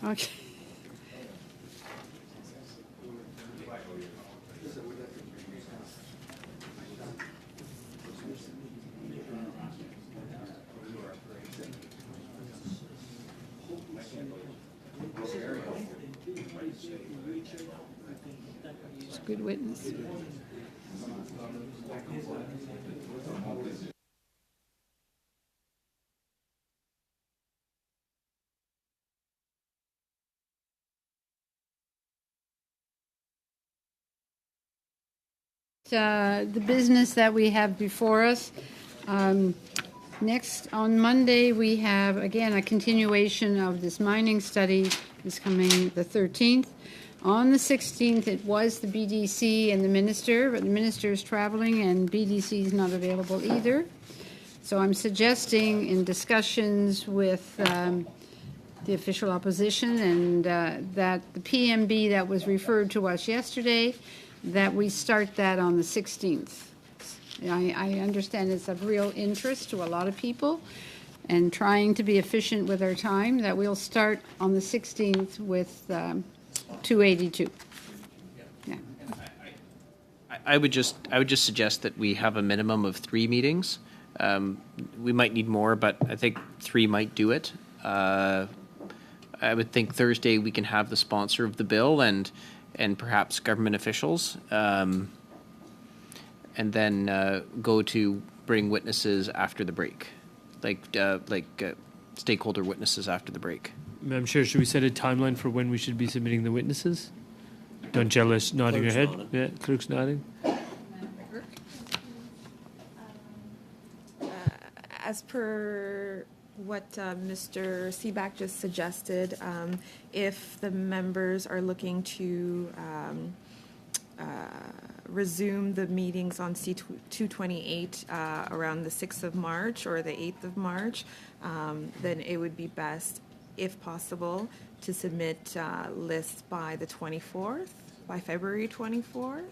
S1: Okay. It's a good witness. The business that we have before us. Next, on Monday, we have, again, a continuation of this mining study is coming the 13th. On the 16th, it was the BDC and the minister, but the minister is traveling and BDC is not available either. So I'm suggesting in discussions with the official opposition and that the PMB that was referred to us yesterday, that we start that on the 16th. I understand it's of real interest to a lot of people, and trying to be efficient with our time, that we'll start on the 16th with 282. Yeah.
S14: I would just suggest that we have a minimum of 3 meetings. We might need more, but I think 3 might do it. I would think Thursday we can have the sponsor of the bill and perhaps government officials, and then go to bring witnesses after the break, like stakeholder witnesses after the break.
S9: Madam Chair, should we set a timeline for when we should be submitting the witnesses? Donchella's nodding her head.
S12: Nodding.
S9: Yeah, clerk's nodding.
S16: As per what Mr. Seaback just suggested, if the members are looking to resume the meetings on C-228 around the 6th of March or the 8th of March, then it would be best, if possible, to submit lists by the 24th, by February 24th.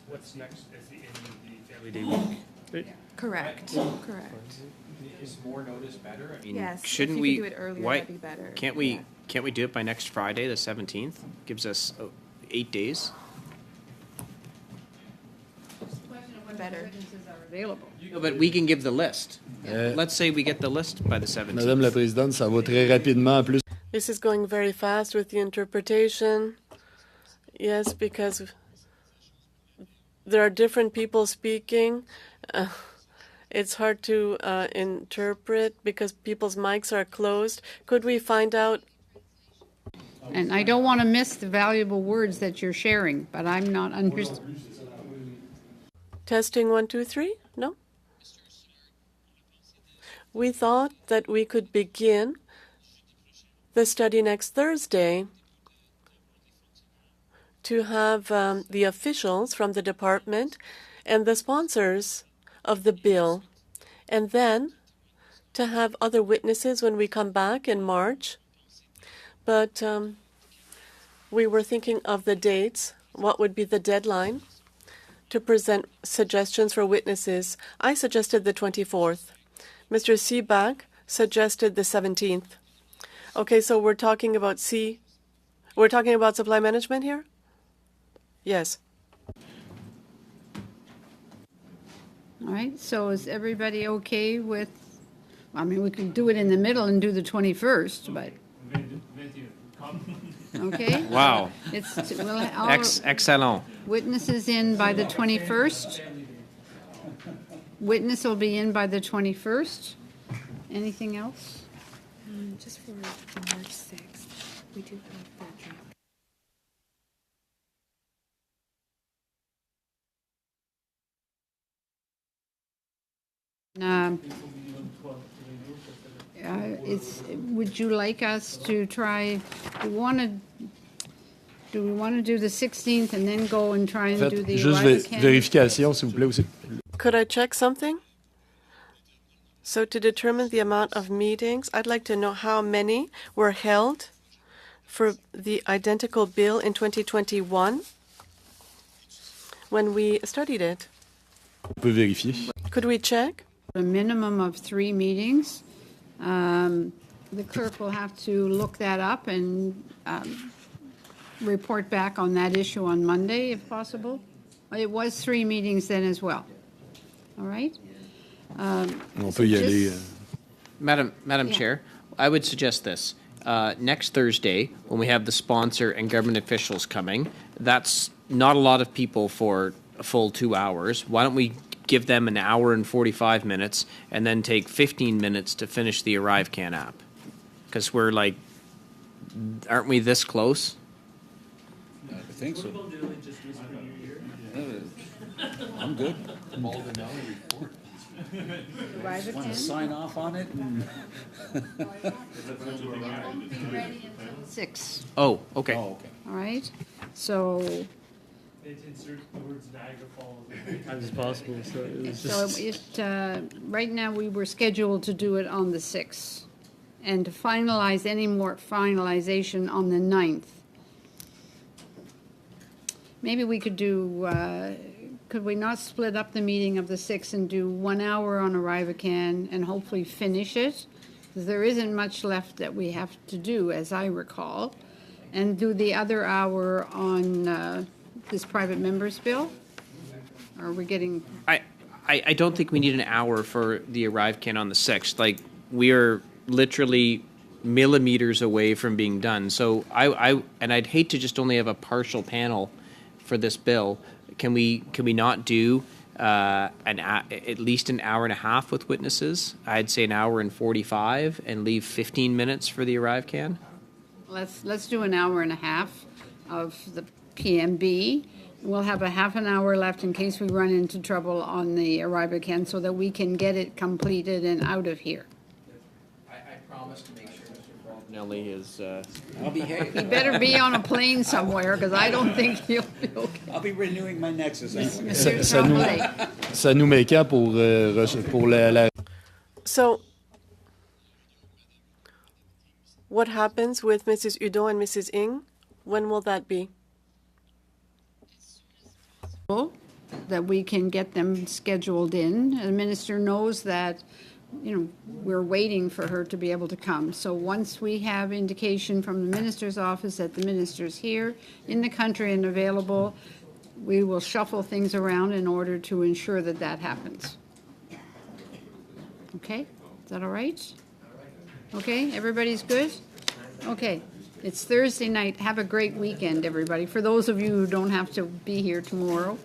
S9: What's next at the end of the Family Day week? Right?
S16: Correct. Correct.
S14: Is more notice better? I mean,
S16: Yes,
S14: shouldn't
S16: if
S14: we?
S16: you could do it earlier,
S14: why,
S16: that'd be better.
S14: Can't we? Can't we do it by next Friday, the 17th? Gives us 8 days.
S16: Better.
S1: Available.
S14: No, but we can give the list. Let's say we get the list by the 17th.
S10: Madame la Présidente, ça va très rapidement. Plus.
S3: This is going very fast with the interpretation. Yes, because there are different people speaking. It's hard to interpret because people's mics are closed. Could we find out?
S1: And I don't want to miss the valuable words that you're sharing, but I'm not understanding.
S3: Testing 1, 2, 3? No? We thought that we could begin the study next Thursday to have the officials from the department and the sponsors of the bill, and then to have other witnesses when we come back in March. But we were thinking of the dates, what would be the deadline to present suggestions for witnesses. I suggested the 24th. Mr. Seaback suggested the 17th. Okay, so we're talking about supply management here? Yes.
S1: All right, so is everybody okay with, I mean, we could do it in the middle and do the 21st, but, okay?
S14: Wow.
S1: We'll all
S14: Excellent.
S1: witnesses in by the 21st. Witness will be in by the 21st. Anything else?
S16: Just for March 6th, we do have that draft. Would you like us to try, do we want to do the 16th and then go and try and
S10: En
S1: do
S10: fait,
S1: the
S10: juste vérification, s'il vous plaît. Aussi.
S3: Could I check something? So to determine the amount of meetings, I'd like to know how many were held for the identical bill in 2021 when we studied it.
S10: On peut vérifier.
S3: Could we check?
S1: A minimum of 3 meetings. The clerk will have to look that up and report back on that issue on Monday, if possible. It was 3 meetings then as well. All right?
S10: On peut y aller.
S14: Madam
S1: Yeah.
S14: Chair, I would suggest this. Next Thursday, when we have the sponsor and government officials coming, that's not a lot of people for a full 2 hours. Why don't we give them an hour and 45 minutes and then take 15 minutes to finish the ArriveCAN app? Because we're like, aren't we this close?
S17: I think so. I'm good.
S1: Just
S17: want to sign off on it? And
S1: 6.
S14: Oh, okay.
S17: Oh, okay.
S1: All right? So,
S9: Insert the words Niagara Falls as many times as possible. So it was
S1: so
S9: just.
S1: right now we were scheduled to do it on the 6th and to finalize any more finalization on the 9th. Maybe we could do, could we not split up the meeting of the 6th and do 1 hour on ArriveCAN and hopefully finish it? Because there isn't much left that we have to do, as I recall, and do the other hour on this private members bill? Or are we getting?
S14: I don't think we need an hour for the ArriveCAN on the 6th. Like, we are literally millimeters away from being done. So and I'd hate to just only have a partial panel for this bill. Can we not do at least an hour and a half with witnesses. I'd say an hour and 45, and leave 15 minutes for the arrive can.
S1: Let's do an hour and a half of the PMB. We'll have a half an hour left in case we run into trouble on the ArriveCan so that we can get it completed and out of here.
S14: I promise to make sure Mr. Nelly is...
S17: I'll behave.
S1: He better be on a plane somewhere because I don't think he'll be okay.
S17: I'll be renewing my Nexus.
S10: Ça nous met quand pour la...
S3: So, what happens with Mrs. Udon and Mrs. Ng? When will that be?
S1: That we can get them scheduled in. The minister knows that, we're waiting for her to be able to come. So once we have indication from the minister's office that the minister's here in the country and available, we will shuffle things around in order to ensure that that happens. Okay? Is that all right? Okay, everybody's good? Okay. It's Thursday night. Have a great weekend, everybody. For those of you who don't have to be here tomorrow.